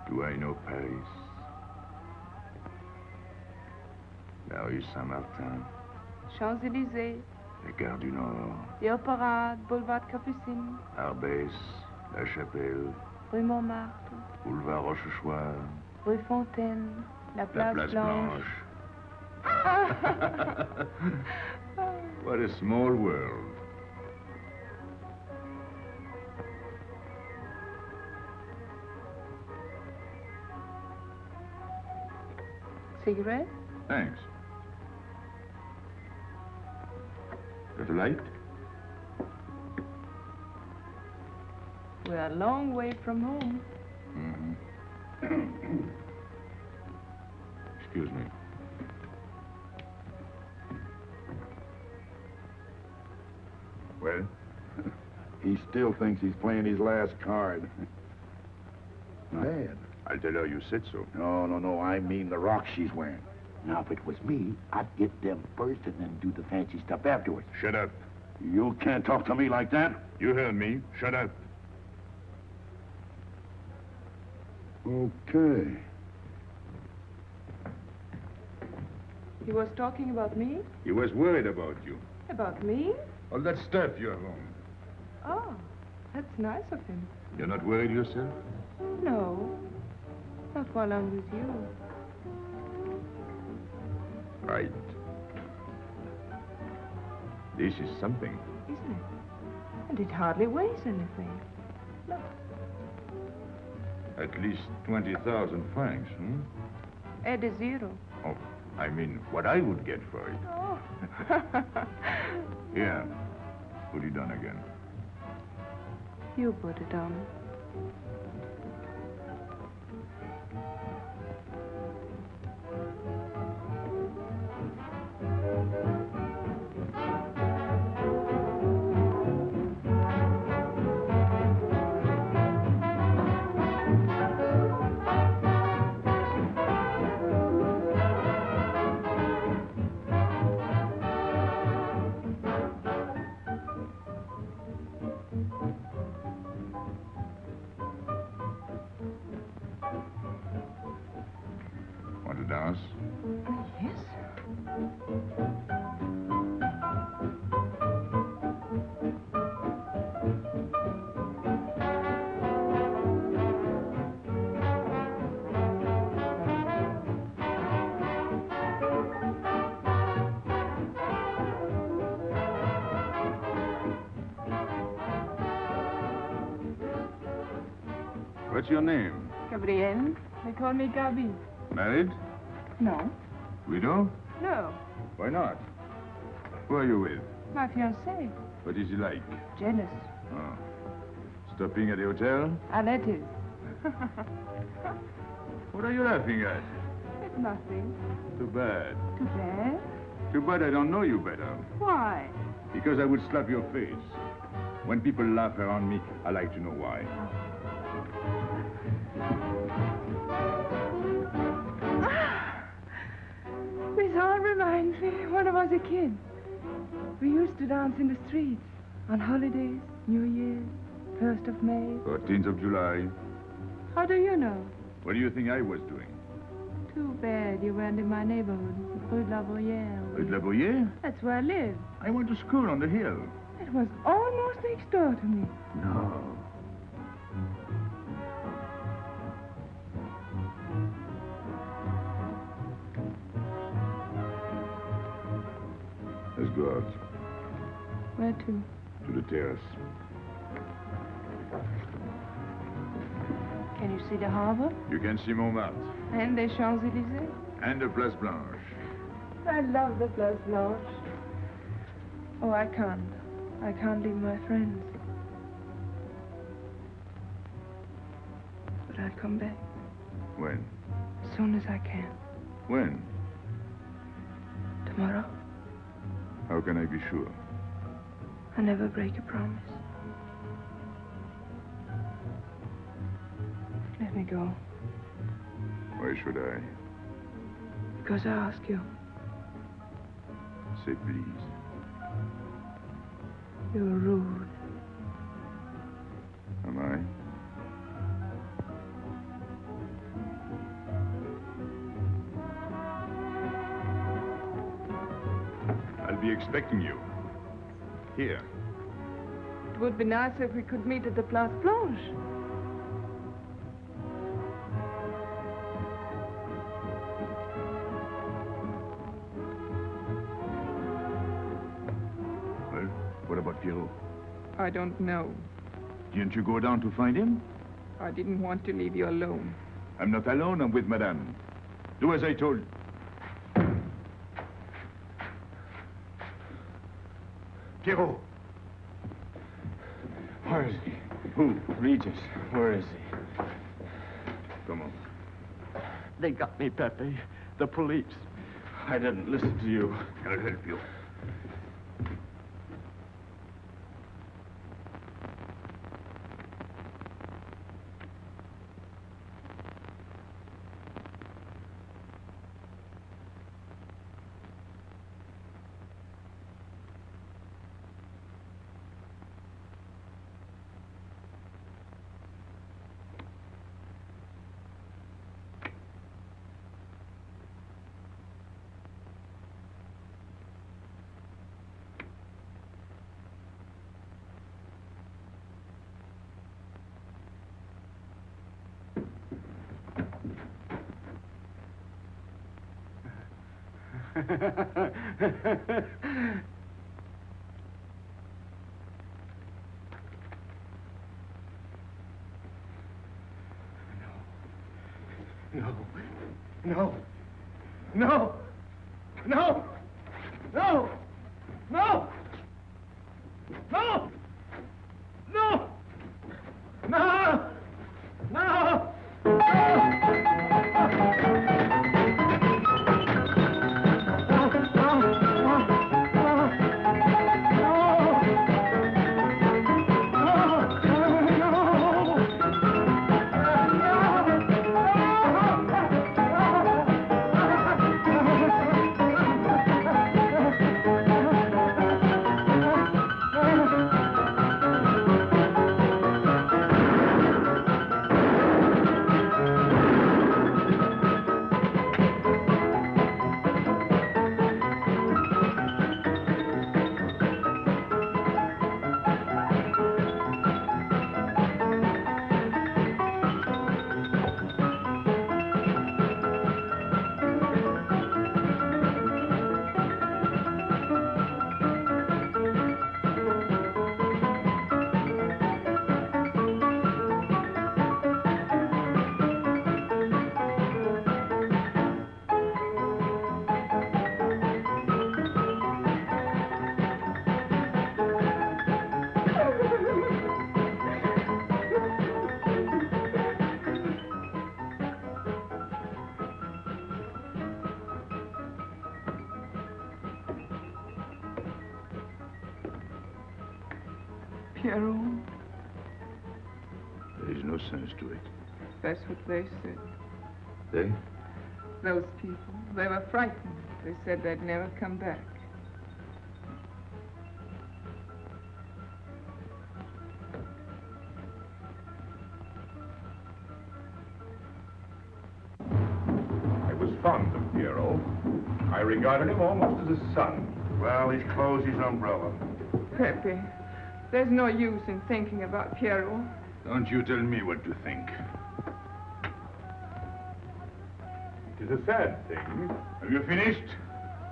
Do I know Paris? La rue Saint-Martin, Champs-Élysées, la Gare du Nord, the Opéra, Boulevard Capucine, Arbès, La Chapelle, Rue Montmartre, Boulevard Rochechouart, Rue Fontaine, la la Place, Place Blanche. What a small world. Cigarette? Thanks. Got a light? We're a long way from home. Mm-hmm. Excuse me. Well? He still thinks he's playing his last card. Bad. I'll tell her you said so. No, I mean the rock she's wearing. Now, if it was me, I'd get them first and then do the fancy stuff afterwards. Shut up. You can't talk to me like that. You heard me. Shut up. Okay. He was talking about me? He was worried about you. About me? All that stuff you have on. Oh, that's nice of him. You're not worried yourself? No, not while I'm with you. Right. This is something. Isn't it? And it hardly weighs anything. Look. At least 20,000 francs, hmm? Add a zero. Oh, I mean, what I would get for it. Oh. Here, put it on again. You put it on. Want to dance? Yes. What's your name? Gabrielle. They call me Gabi. Married? No. Widow? No. Why not? Who are you with? My fiancé. What is he like? Jealous. Oh. Stopping at the hotel? That is. What are you laughing at? It's nothing. Too bad. Too bad. Too bad I don't know you better. Why? Because I would slap your face. When people laugh around me, I like to know why. This all reminds me when I was a kid. We used to dance in the streets on holidays, New Year's, 1st of May. 14th of July. How do you know? What do you think I was doing? Too bad you weren't in my neighborhood, Rue de la Bruyère. Rue de la Bruyère? That's where I live. I went to school on the hill. It was almost next door to me. No. Let's go out. Where to? To the terrace. Can you see the harbor? You can see Montmartre. And the Champs-Élysées? And the Place Blanche. I love the Place Blanche. Oh, I can't. I can't leave my friends. But I'll come back. When? As soon as I can. When? Tomorrow. How can I be sure? I never break a promise. Let me go. Why should I? Because I ask you. Say please. You're rude. Am I? I'll be expecting you. Here. It would be nice if we could meet at the Place Blanche. Well, what about Pierrot? I don't know. Didn't you go down to find him? I didn't want to leave you alone. I'm not alone, I'm with Madame. Do as I told. Pierrot. Where is he? Who? Regis. Where is he? Come on. They got me, Pepe. The police. I didn't listen to you. I'll help you. No. No. No. No. No. No. No. No. No. No. Pierrot, There is no sense to it. that's what they said. They? Those people, they were frightened. They said they'd never come back. I was fond of Pierrot. I regarded him almost as a son. Well, he's closed his umbrella. Pepe, there's no use in thinking about Pierrot. Don't you tell me what to think. It is a sad thing. Have you finished?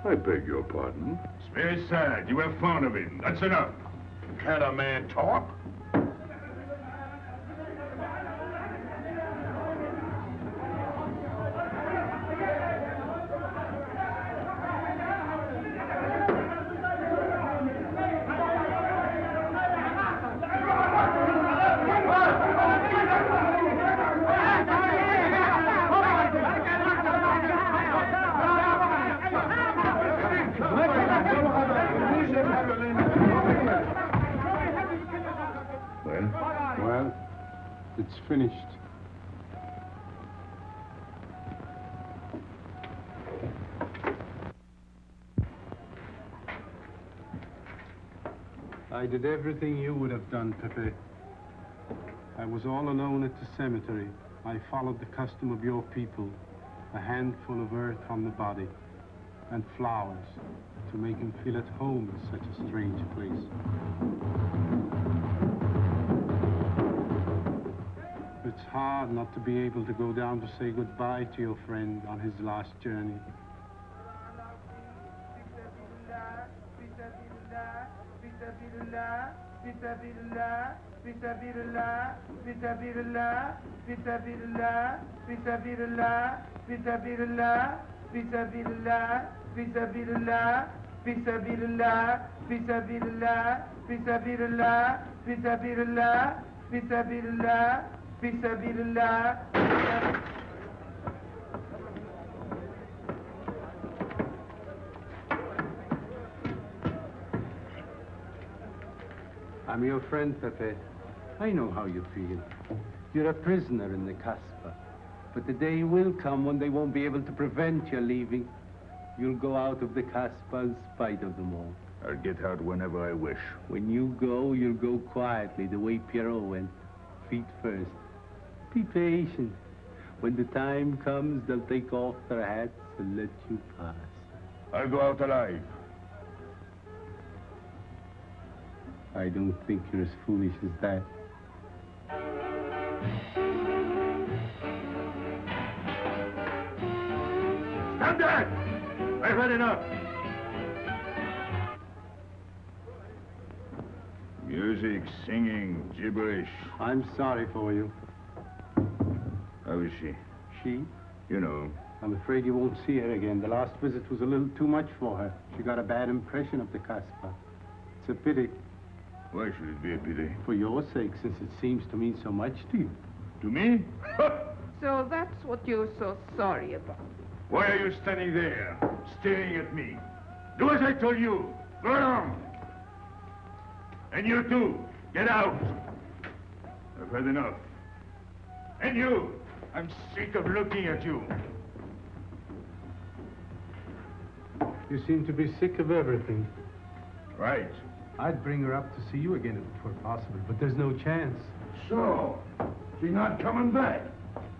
I beg your pardon. It's very sad. You were fond of him. That's enough. Can't a man talk? Well, it's finished. I did everything you would have done, Pepe. I was all alone at the cemetery. I followed the custom of your people, a handful of earth on the body, and flowers to make him feel at home in such a strange place. It's hard not to be able to go down to say goodbye to your friend on his last journey. I'm your friend, Pepe. I know how you feel. You're a prisoner in the Casbah. But the day will come when they won't be able to prevent your leaving. You'll go out of the Casbah in spite of them all. I'll get out whenever I wish. When you go, you'll go quietly, the way Pierrot went. Feet first. Be patient. When the time comes, they'll take off their hats and let you pass. I'll go out alive. I don't think you're as foolish as that. Stand there! I've had enough. Music, singing, gibberish. I'm sorry for you. How is she? She? You know. I'm afraid you won't see her again. The last visit was a little too much for her. She got a bad impression of the Casbah. It's a pity. Why should it be a pity? For your sake, since it seems to mean so much to you. To me? So that's what you're so sorry about. Why are you standing there, staring at me? Do as I told you. Go along. And you too, get out. I've had enough. And you, I'm sick of looking at you. You seem to be sick of everything. Right. I'd bring her up to see you again if it were possible, but there's no chance. So, she's not coming back.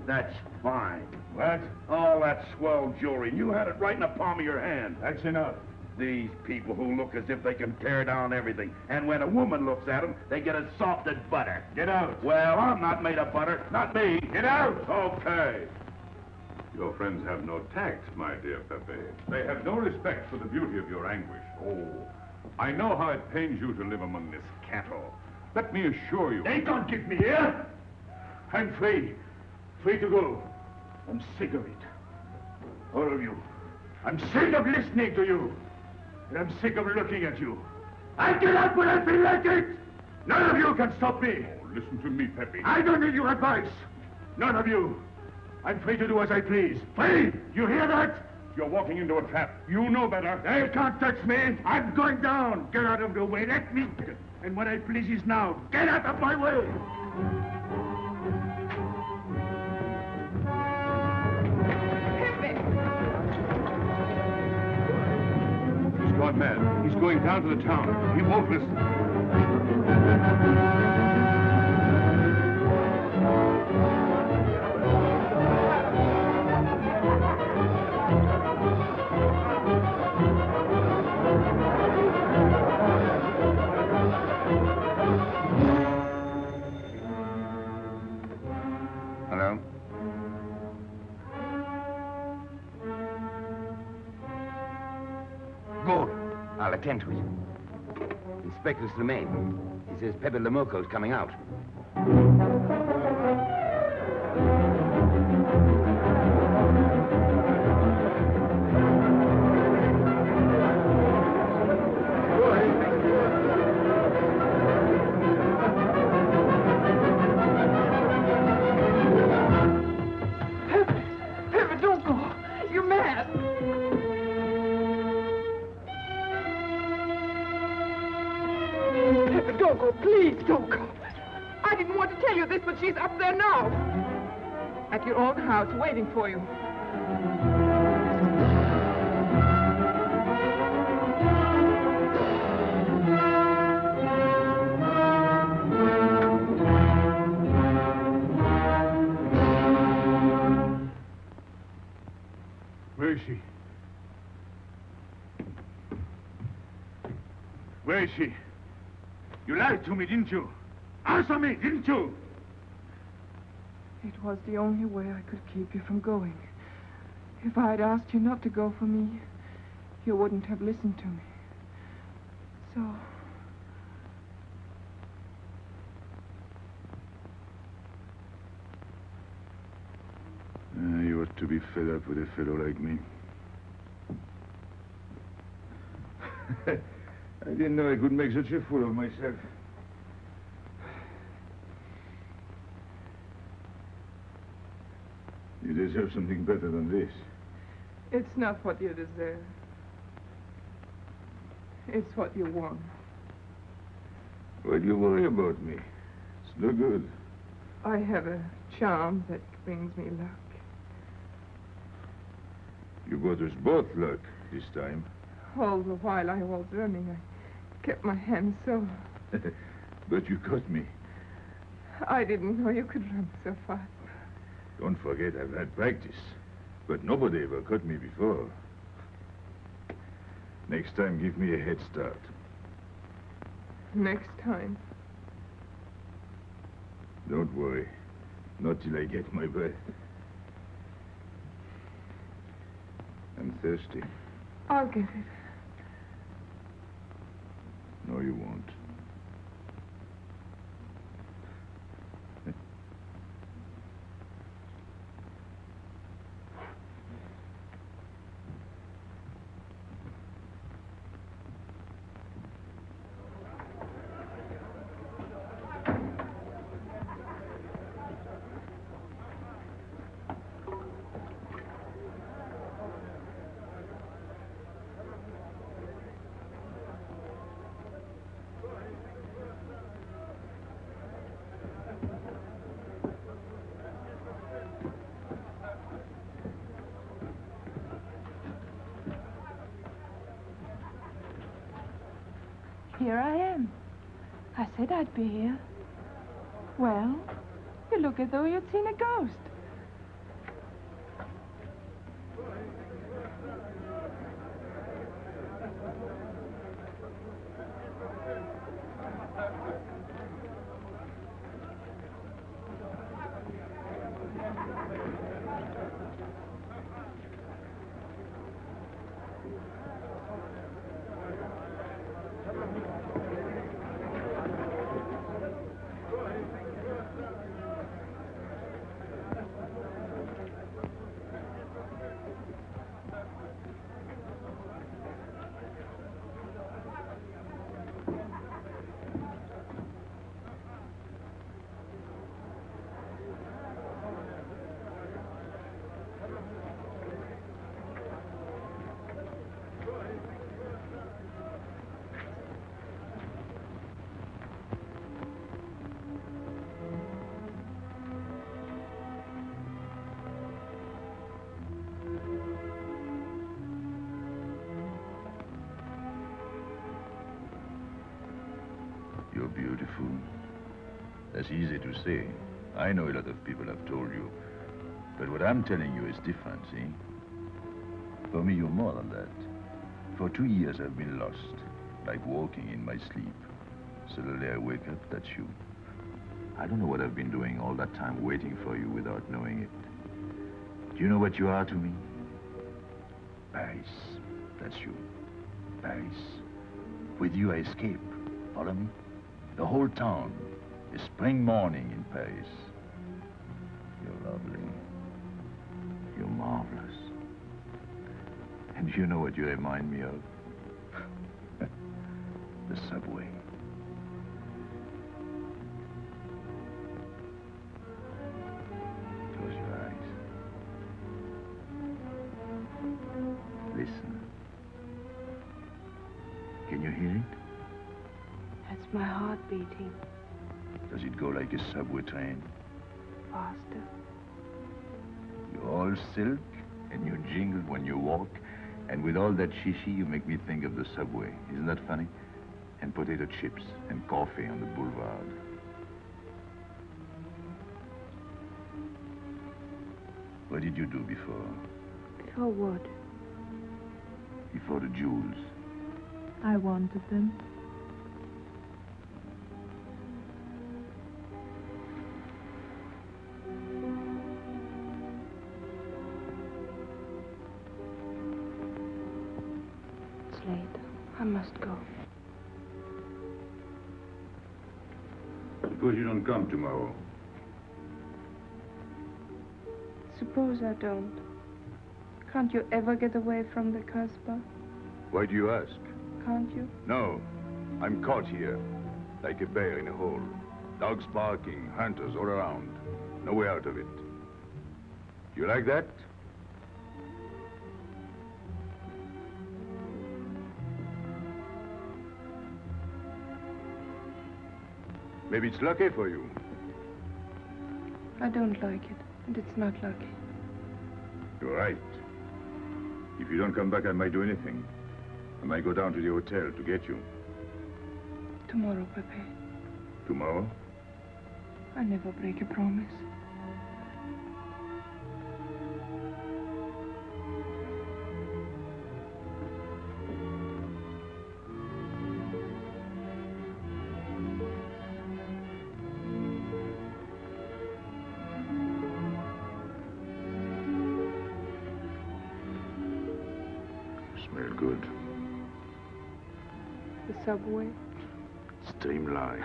That's fine. What? All that swell jewelry, and you had it right in the palm of your hand. That's enough. These people who look as if they can tear down everything. And when a woman looks at them, they get as soft as butter. Get out. Well, I'm not made of butter. Not me. Get out. Okay. Your friends have no tact, my dear Pepe. They have no respect for the beauty of your anguish. Oh, I know how it pains you to live among this cattle. Let me assure you... They can't keep me here. I'm free. Free to go. I'm sick of it. All of you. I'm sick of listening to you. And I'm sick of looking at you. I get out when I feel like it. None of you can stop me. Oh, listen to me, Pepe. I don't need your advice. None of you. I'm free to do as I please. Free! You hear that? You're walking into a trap. You know better. They can't touch me. I'm going down. Get out of the way. Let me... And what I please is now. Get out of my way. He's gone mad. He's going down to the town. He won't listen. Hello? Good. I'll attend to it. Inspector Slemaine. He says Pepe Lamoco's coming out. Pepe, don't go. You're mad. Pepe, don't go. Please, don't go. I didn't want to tell you this, but she's up there now. At your own house, waiting for you. Where is she? Where is she? You lied to me, didn't you? Answer me, didn't you? It was the only way I could keep you from going. If I'd asked you not to go for me, you wouldn't have listened to me. So... You ought to be fed up with a fellow like me. I didn't know I could make such a fool of myself. You deserve something better than this. It's not what you deserve. It's what you want. Why do you worry about me? It's no good. I have a charm that brings me luck. You brought us both luck this time. All the while I was running, I kept my hand so... But you caught me. I didn't know you could run so fast. Don't forget, I've had practice. But nobody ever caught me before. Next time, give me a head start. Next time. Don't worry. Not till I get my breath. I'm thirsty. I'll get it. No, you won't. Here I am. I said I'd be here. Well, you look as though you'd seen a ghost. You're beautiful. That's easy to say. I know a lot of people have told you. But what I'm telling you is different, see? For me, you're more than that. For 2 years, I've been lost, like walking in my sleep. Suddenly, I wake up, that's you. I don't know what I've been doing all that time waiting for you without knowing it. Do you know what you are to me? Paris. That's you. Paris. With you, I escape. Follow me? The whole town. A spring morning in Paris. You're lovely. You're marvelous. And you know what you remind me of? The subway. Close your eyes. Listen. Can you hear it? That's my heart beating. Does it go like a subway train? Faster. You're all silk, and you jingle when you walk, and with all that shishi, you make me think of the subway. Isn't that funny? And potato chips and coffee on the boulevard. What did you do before? Before what? Before the jewels. I wanted them. It's late. I must go. Suppose you don't come tomorrow. Suppose I don't. Can't you ever get away from the Casbah? Why do you ask? Can't you? No. I'm caught here, like a bear in a hole. Dogs barking, hunters all around. No way out of it. You like that? Maybe it's lucky for you. I don't like it, and it's not lucky. You're right. If you don't come back, I might do anything. I might go down to the hotel to get you. Tomorrow, Pepe. Tomorrow? I never break a promise. Smell good. The subway. Streamlined.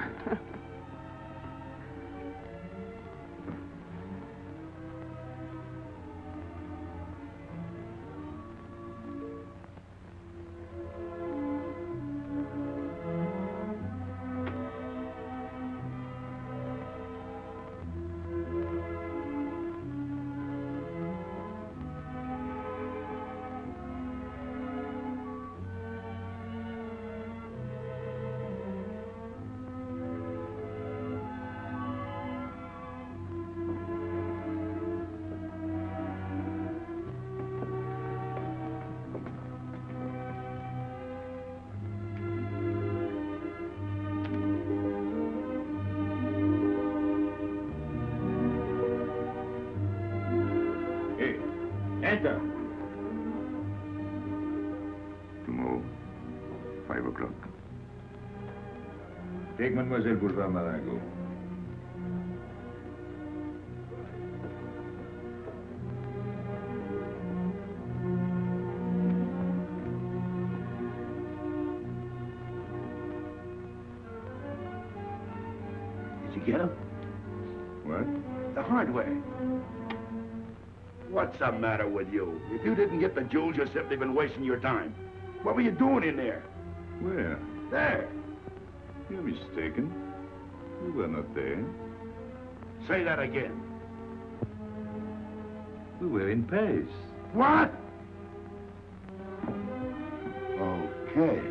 Enter. Tomorrow, 5 o'clock. Take Mademoiselle Boulevard Marengo. Did you get him? What? The hardware. What's the matter with you? If you didn't get the jewels, you've simply been wasting your time. What were you doing in there? Where? There. You're mistaken. We were not there. Say that again. We were in Paris. What? Okay.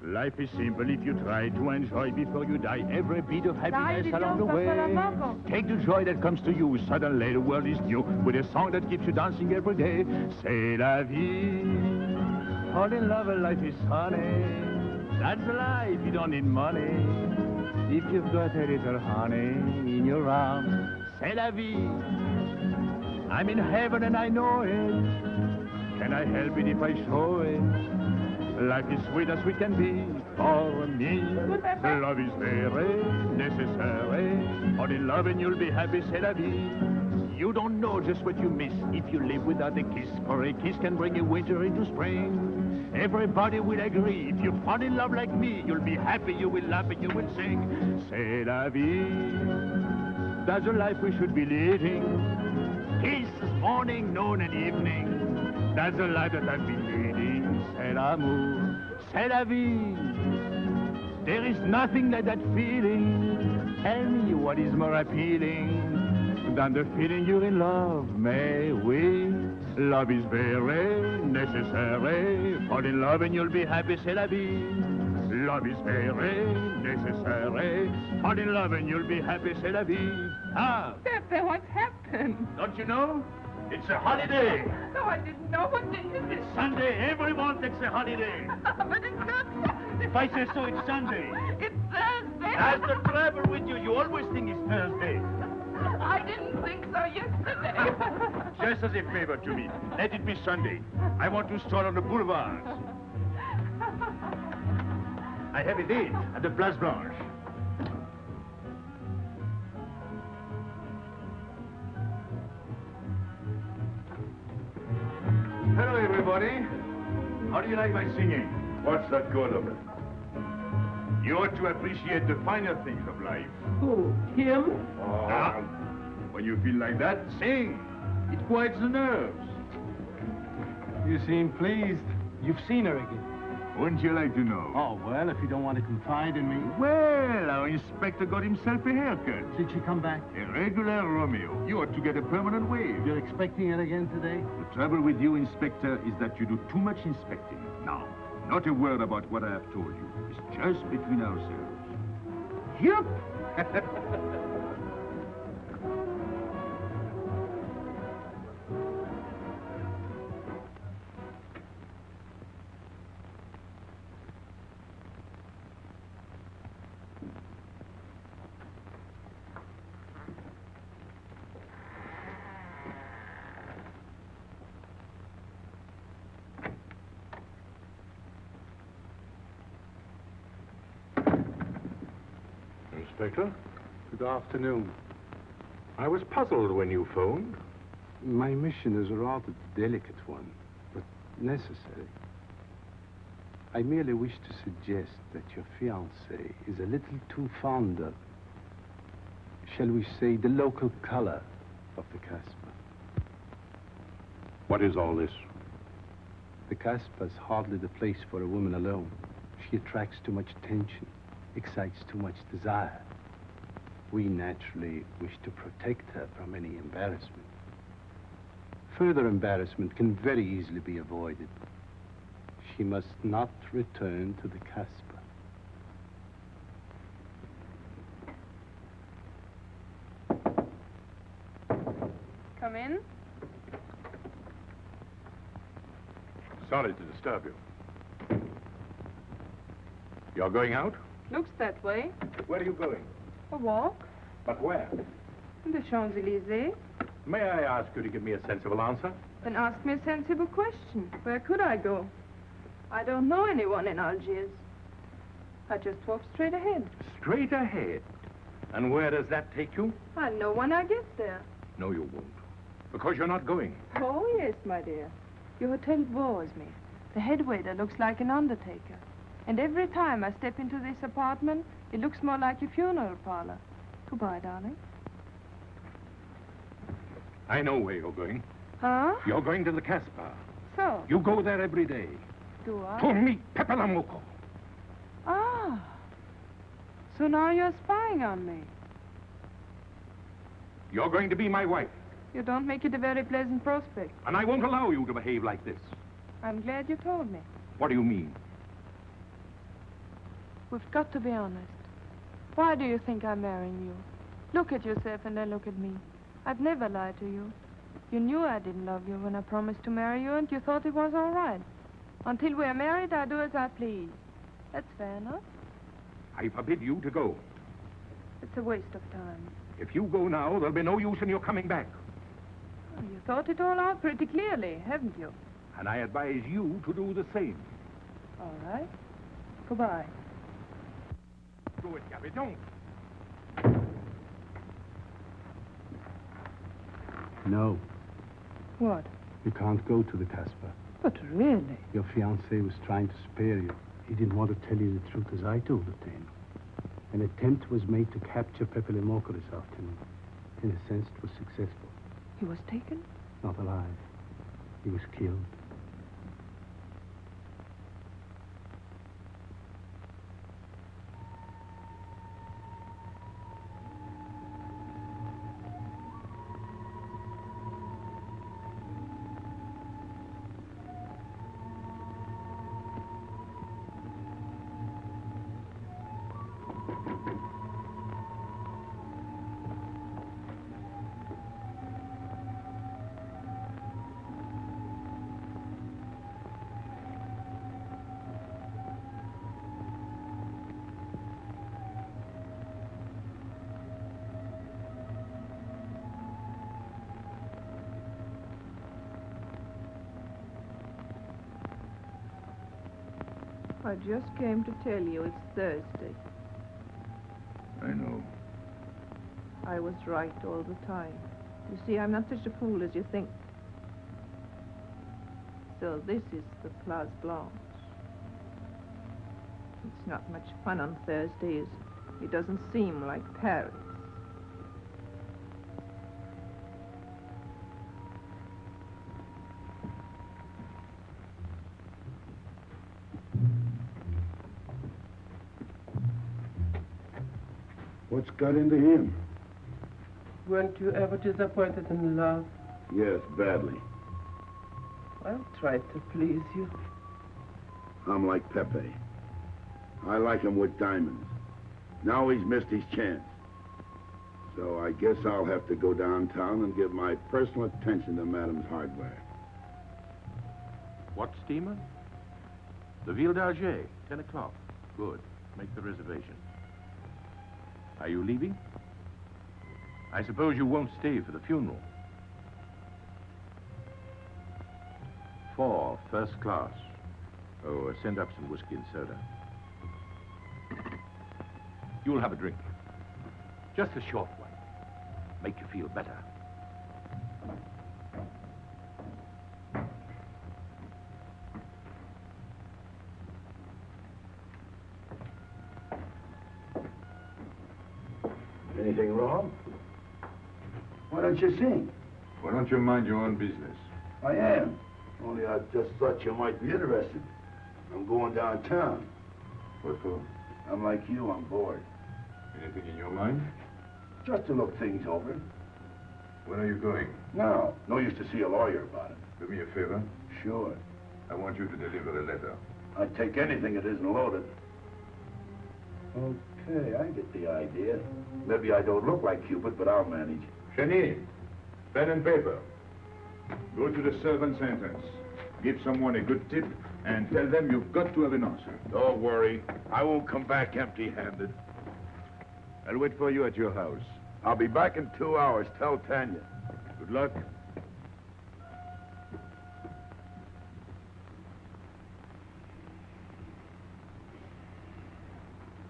Life is simple if you try to enjoy before you die every bit of happiness along the way. Take the joy that comes to you. Suddenly the world is new with a song that keeps you dancing every day. C'est la vie. Fall in love and life is honey. That's life, you don't need money. If you've got a little honey in your arms, c'est la vie. I'm in heaven and I know it. Can I help it if I show it? Life is sweet as sweet can be for me. Love is very necessary. Fall in love and you'll be happy, c'est la vie. You don't know just what you miss if you live without a kiss, for a kiss can bring a winter into spring. Everybody will agree, if you fall in love like me, you'll be happy, you will laugh and you will sing. C'est la vie. That's the life we should be leading. Kiss morning, noon and evening. That's the life that I've been leading. C'est l'amour, c'est la vie. There is nothing like that feeling. Tell me what is more appealing than the feeling you're in love, may we? Love is very necessary. Fall in love and you'll be happy, c'est la vie. Love is very necessary. Fall in love and you'll be happy, c'est la vie. Ah! Pepe, what's happened? Don't you know? It's a holiday. No, I didn't know. What day is it? It's Sunday. Everyone takes a holiday. But it's not Sunday. If I say so, it's Sunday. It's Thursday. That's the trouble with you. You always think it's Thursday. I didn't think so yesterday. Just as a favor to me, let it be Sunday. I want to stroll on the boulevards. I have a date at the Place Blanche. Hello, everybody. How do you like my singing? What's the good of it? You ought to appreciate the finer things of life. Who? Him? Ah, when you feel like that, sing. It quiets the nerves. You seem pleased. You've seen her again. Wouldn't you like to know? Oh, well, if you don't want to confide in me. Well, our inspector got himself a haircut. Did she come back? A regular Romeo. You ought to get a permanent wave. You're expecting it again today? The trouble with you, Inspector, is that you do too much inspecting. Now, not a word about what I have told you. It's just between ourselves. Yep. Inspector. Good afternoon. I was puzzled when you phoned. My mission is a rather delicate one, but necessary. I merely wish to suggest that your fiancé is a little too fond of, shall we say, the local color of the Casbah. What is all this? The Casbah is hardly the place for a woman alone. She attracts too much attention, excites too much desire. We naturally wish to protect her from any embarrassment. Further embarrassment can very easily be avoided. She must not return to the Casbah. Come in. Sorry to disturb you. You're going out? Looks that way. Where are you going? A walk. But where? The Champs-Élysées. May I ask you to give me a sensible answer? Then ask me a sensible question. Where could I go? I don't know anyone in Algiers. I just walk straight ahead. Straight ahead. And where does that take you? I'll know when I get there. No, you won't. Because you're not going. Oh, yes, my dear. Your hotel bores me. The head waiter looks like an undertaker. And every time I step into this apartment, it looks more like a funeral parlor. Goodbye, darling. I know where you're going. Huh? You're going to the Casbah. So? You go there every day. Do I? To meet Pepe la Moco. Ah. So now you're spying on me. You're going to be my wife. You don't make it a very pleasant prospect. And I won't allow you to behave like this. I'm glad you told me. What do you mean? We've got to be honest. Why do you think I'm marrying you? Look at yourself and then look at me. I've never lied to you. You knew I didn't love you when I promised to marry you, and you thought it was all right. Until we're married, I do as I please. That's fair enough. I forbid you to go. It's a waste of time. If you go now, there'll be no use in your coming back. Oh, you thought it all out pretty clearly, haven't you? And I advise you to do the same. All right. Goodbye. Do it, Gabby, don't. No, What? you can't go to the Casbah. But really? Your fiancé was trying to spare you. He didn't want to tell you the truth as I told it to him. An attempt was made to capture Pepe le Moco this afternoon. In a sense, it was successful. He was taken? Not alive. He was killed. I just came to tell you it's Thursday. I know. I was right all the time. You see, I'm not such a fool as you think. So this is the Place Blanche. It's not much fun on Thursday, is it? It doesn't seem like Paris. What's got into him? Weren't you ever disappointed in love? Yes, badly. I'll try to please you. I'm like Pepe. I like him with diamonds. Now he's missed his chance. So I guess I'll have to go downtown and give my personal attention to Madame's hardware. What steamer? The Ville d'Alger, 10 o'clock. Good. Make the reservation. Are you leaving? I suppose you won't stay for the funeral. 4, first class. Oh, send up some whiskey and soda. You'll have a drink. Just a short one. Make you feel better. Anything wrong? Why don't you sing? Why don't you mind your own business? I am. Only I just thought you might be interested. I'm going downtown. What for? I'm like you, I'm bored. Anything in your mind? Just to look things over. When are you going? No. No use to see a lawyer about it. Do me a favor. Sure. I want you to deliver a letter. I'd take anything that isn't loaded. Okay, I get the idea. Maybe I don't look like Cupid, but I'll manage. Cheney, pen and paper. Go to the servant's entrance. Give someone a good tip and tell them you've got to have an answer. Don't worry. I won't come back empty-handed. I'll wait for you at your house. I'll be back in 2 hours. Tell Tanya. Good luck.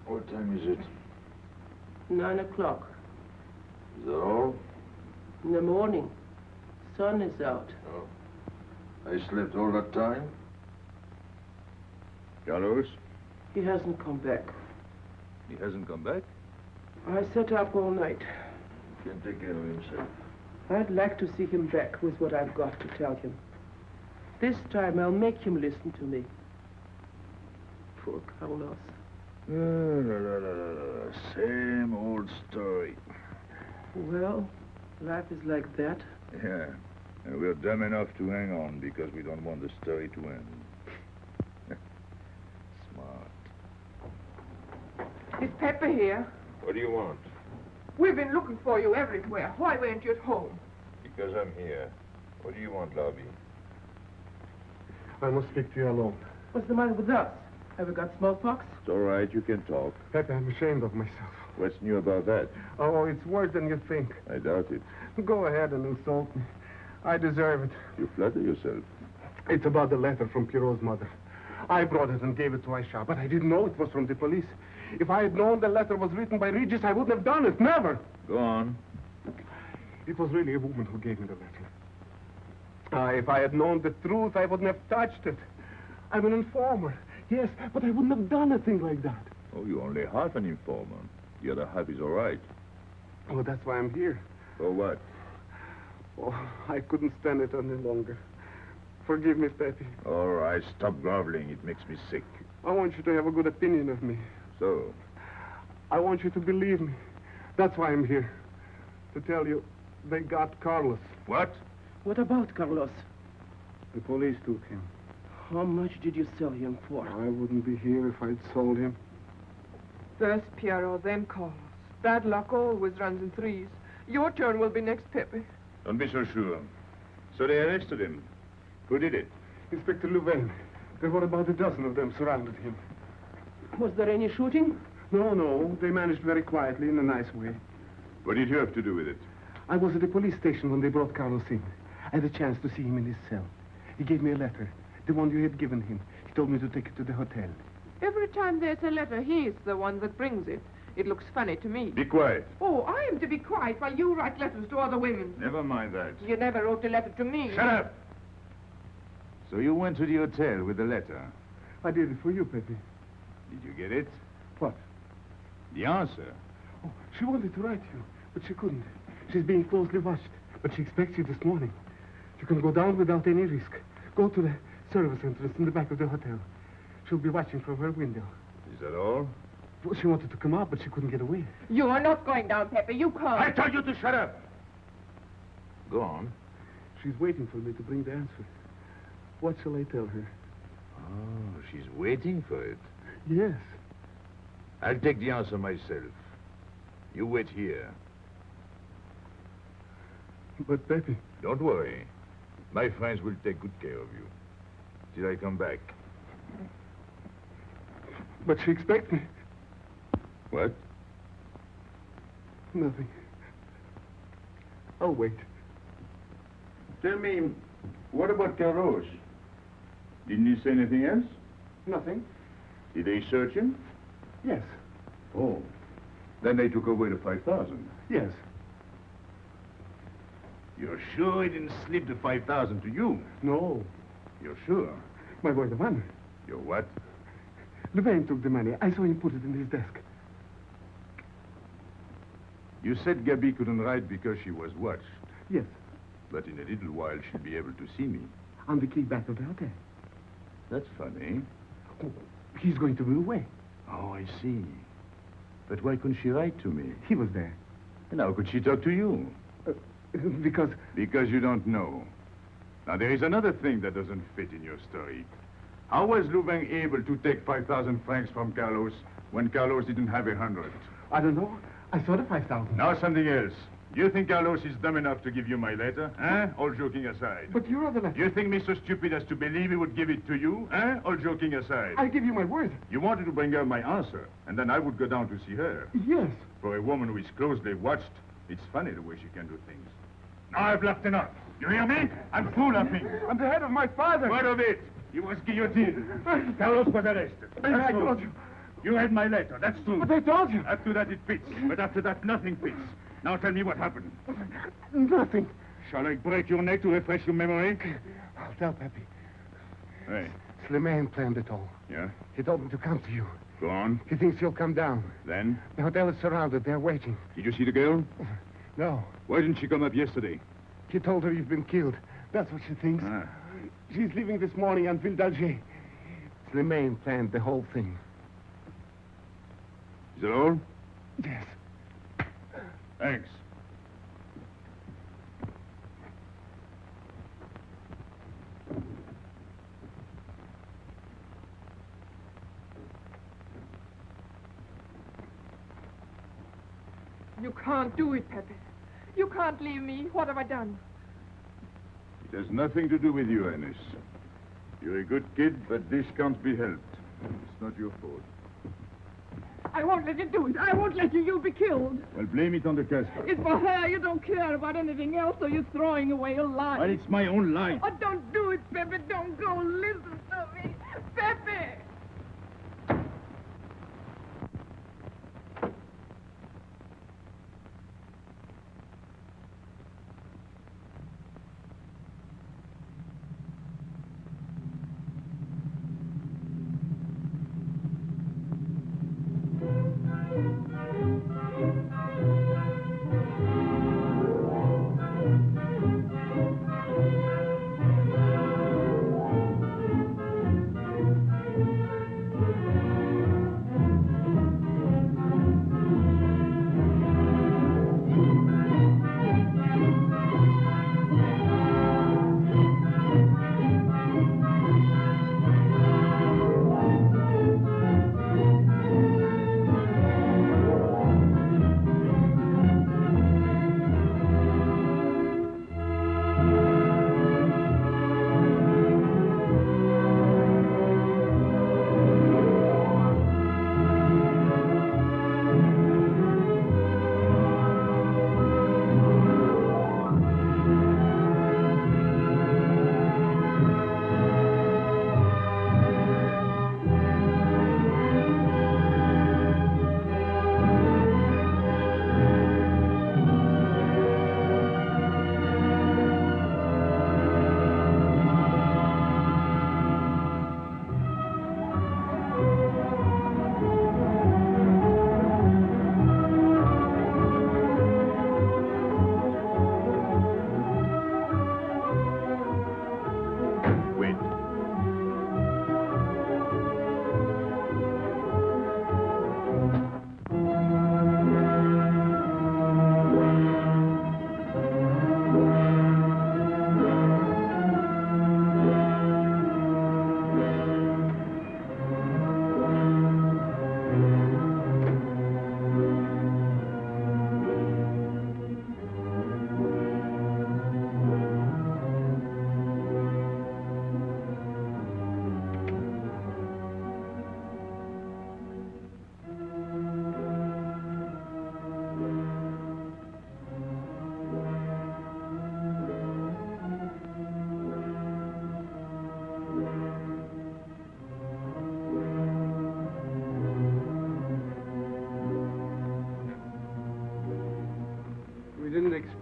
What time is it? 9 o'clock. Is that all? In the morning. Sun is out. Oh. I slept all that time? Carlos? He hasn't come back. He hasn't come back? I sat up all night. Can't take care of himself. I'd like to see him back with what I've got to tell him. This time I'll make him listen to me. Poor Carlos. Same old story. Well, life is like that. Yeah. And we're dumb enough to hang on because we don't want the story to end. Smart. Is Pepper here? What do you want? We've been looking for you everywhere. Why weren't you at home? Because I'm here. What do you want, Lobby? I must speak to you alone. What's the matter with us? Have we got smallpox? It's all right. You can talk. Pepe, I'm ashamed of myself. What's new about that? Oh, it's worse than you think. I doubt it. Go ahead and insult me. I deserve it. You flatter yourself. It's about the letter from Pierrot's mother. I brought it and gave it to Aisha, but I didn't know it was from the police. If I had known the letter was written by Regis, I wouldn't have done it. Never. Go on. It was really a woman who gave me the letter. If I had known the truth, I wouldn't have touched it. I'm an informer. Yes, but I wouldn't have done a thing like that. Oh, you're only half an informer. The other half is all right. Oh, that's why I'm here. For what? Oh, I couldn't stand it any longer. Forgive me, Pepe. All right, stop groveling. It makes me sick. I want you to have a good opinion of me. So? I want you to believe me. That's why I'm here. To tell you, they got Carlos. What? What about Carlos? The police took him. How much did you sell him for? I wouldn't be here if I'd sold him. First Pierrot, then Carlos. Bad luck always runs in threes. Your turn will be next, Pepe. Don't be so sure. So they arrested him. Who did it? Inspector Louvain. There were about a dozen of them surrounded him. Was there any shooting? No. They managed very quietly in a nice way. What did you have to do with it? I was at the police station when they brought Carlos in. I had a chance to see him in his cell. He gave me a letter, the one you had given him. He told me to take it to the hotel. Every time there's a letter, he's the one that brings it. It looks funny to me. Be quiet. Oh, I am to be quiet while you write letters to other women. Never mind that. You never wrote a letter to me. Shut up! So you went to the hotel with the letter. I did it for you, Pepe. Did you get it? What? The answer. Oh, she wanted to write you, but she couldn't. She's being closely watched, but she expects you this morning. You can go down without any risk. Go to the service entrance in the back of the hotel. She'll be watching from her window. Is that all? Well, she wanted to come out, but she couldn't get away. You are not going down, Pepe. You can't. I told you to shut up! Go on. She's waiting for me to bring the answer. What shall I tell her? Oh, she's waiting for it. Yes. I'll take the answer myself. You wait here. But, Pepe... Don't worry. My friends will take good care of you. Till I come back. But she expects me. What? Nothing. I'll wait. Tell me, what about Carlos? Didn't he say anything else? Nothing. Did they search him? Yes. Oh. Then they took away the 5,000. Yes. You're sure he didn't slip the 5,000 to you? No. You're sure? My boy, the money. You're what? Louvain took the money. I saw him put it in his desk. You said Gabby couldn't write because she was watched. Yes. But in a little while, she'll be able to see me. On the key back of the hotel. That's funny. Oh, he's going to be away. Oh, I see. But why couldn't she write to me? He was there. And how could she talk to you? Because... Because you don't know. Now, there is another thing that doesn't fit in your story. How was Louvain able to take 5,000 francs from Carlos when Carlos didn't have 100? I don't know. I saw the 5,000. Now something else. You think Carlos is dumb enough to give you my letter? Eh? All joking aside. But you are the letter. You think me so stupid as to believe he would give it to you? Eh? All joking aside. I give you my word. You wanted to bring her my answer, and then I would go down to see her. Yes. For a woman who is closely watched, it's funny the way she can do things. Now I've laughed enough. You hear me? I'm through laughing. I'm the head of my father. What of it? He was guillotined. Carlos was arrested. I told you. You read my letter, that's true. But I told you. Up to that it fits, but after that nothing fits. Now tell me what happened. Nothing. Shall I break your neck to refresh your memory? I'll tell Pepe. Hey. Slimane planned it all. Yeah? He told me to come to you. Go on. He thinks you'll come down. Then? The hotel is surrounded. They're waiting. Did you see the girl? No. Why didn't she come up yesterday? He told her you've been killed. That's what she thinks. Ah. She's leaving this morning on Ville d'Alger. Slimane planned the whole thing. Is that all? Yes. Thanks. You can't do it, Pepe. You can't leave me. What have I done? It has nothing to do with you, Ines. You're a good kid, but this can't be helped. It's not your fault. I won't let you do it. I won't let you. You'll be killed. Well, blame it on the Casbah. It's for her. You don't care about anything else, so you're throwing away your life. Well, it's my own life. Oh, don't do it, Pepe. Don't go. Listen to me. Pepe!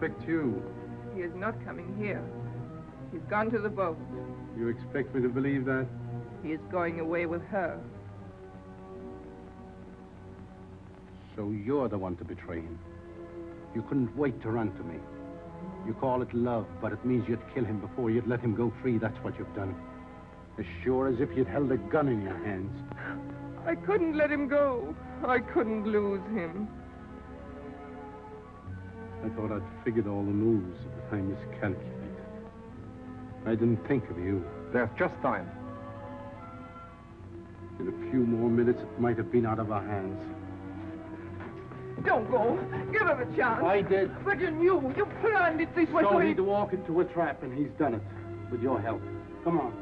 expect you? He is not coming here. He's gone to the boat. You expect me to believe that? He is going away with her. So you're the one to betray him. You couldn't wait to run to me. You call it love, but it means you'd kill him before you'd let him go free. That's what you've done. As sure as if you'd held a gun in your hands. I couldn't let him go. I couldn't lose him. I thought I'd figured all the moves at the time miscalculated. I didn't think of you. There's just time. In a few more minutes, it might have been out of our hands. Don't go. Give him a chance. I did. But you knew. You planned it this way. So he'd walk into a trap, and he's done it. With your help. Come on.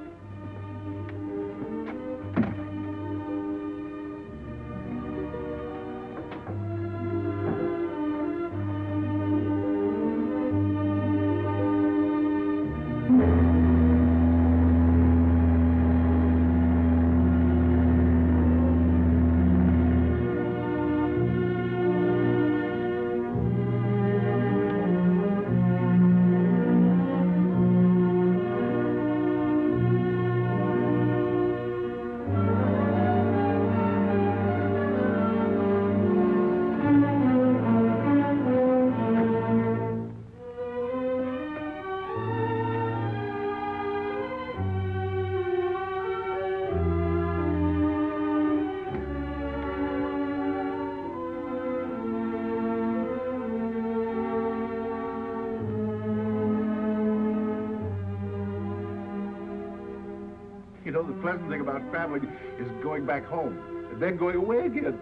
You know, the pleasant thing about traveling is going back home and then going away again.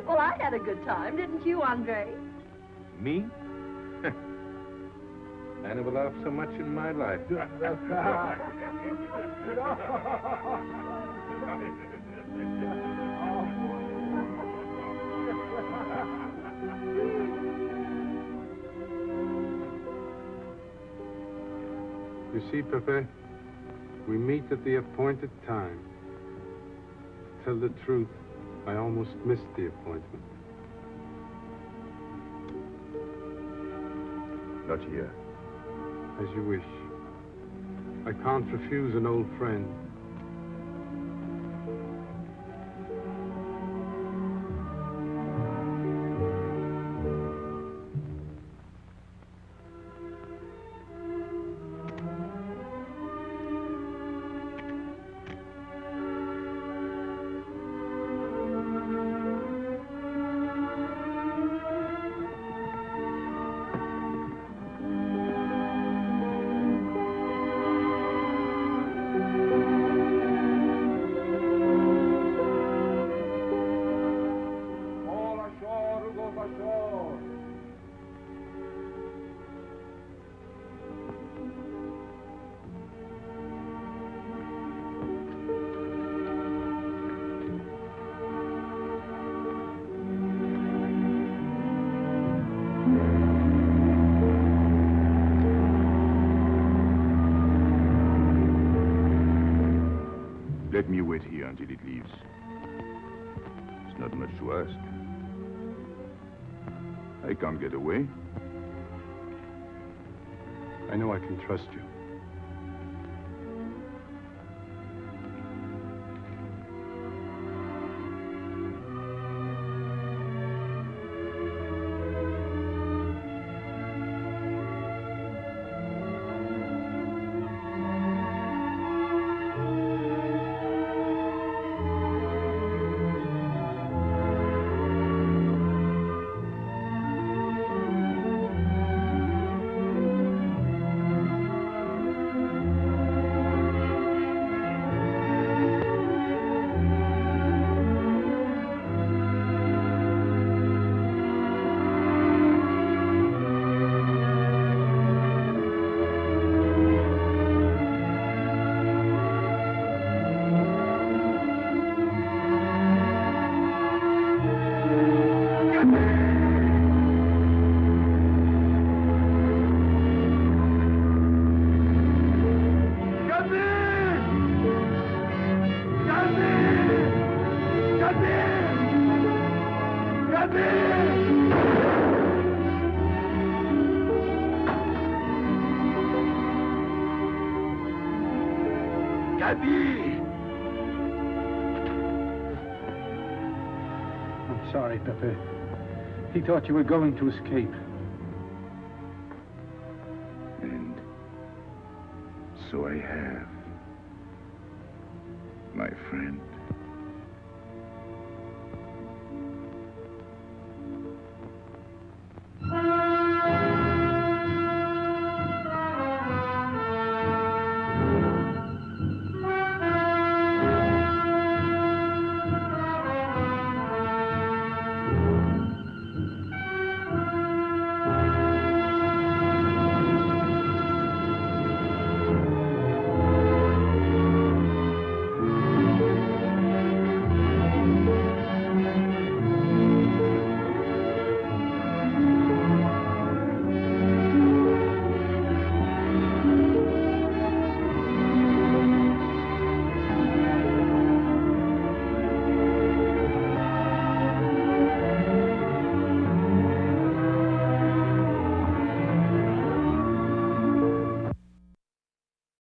Well, I had a good time, didn't you, Andre? Me? I never laughed so much in my life. You see, Pepe, we meet at the appointed time. To tell the truth, I almost missed the appointment. Not here. As you wish. I can't refuse an old friend. Let me wait here until it leaves. It's not much to ask. I can't get away. I know I can trust you. Daddy! I'm sorry, Pepe. He thought you were going to escape. And so I have, my friend.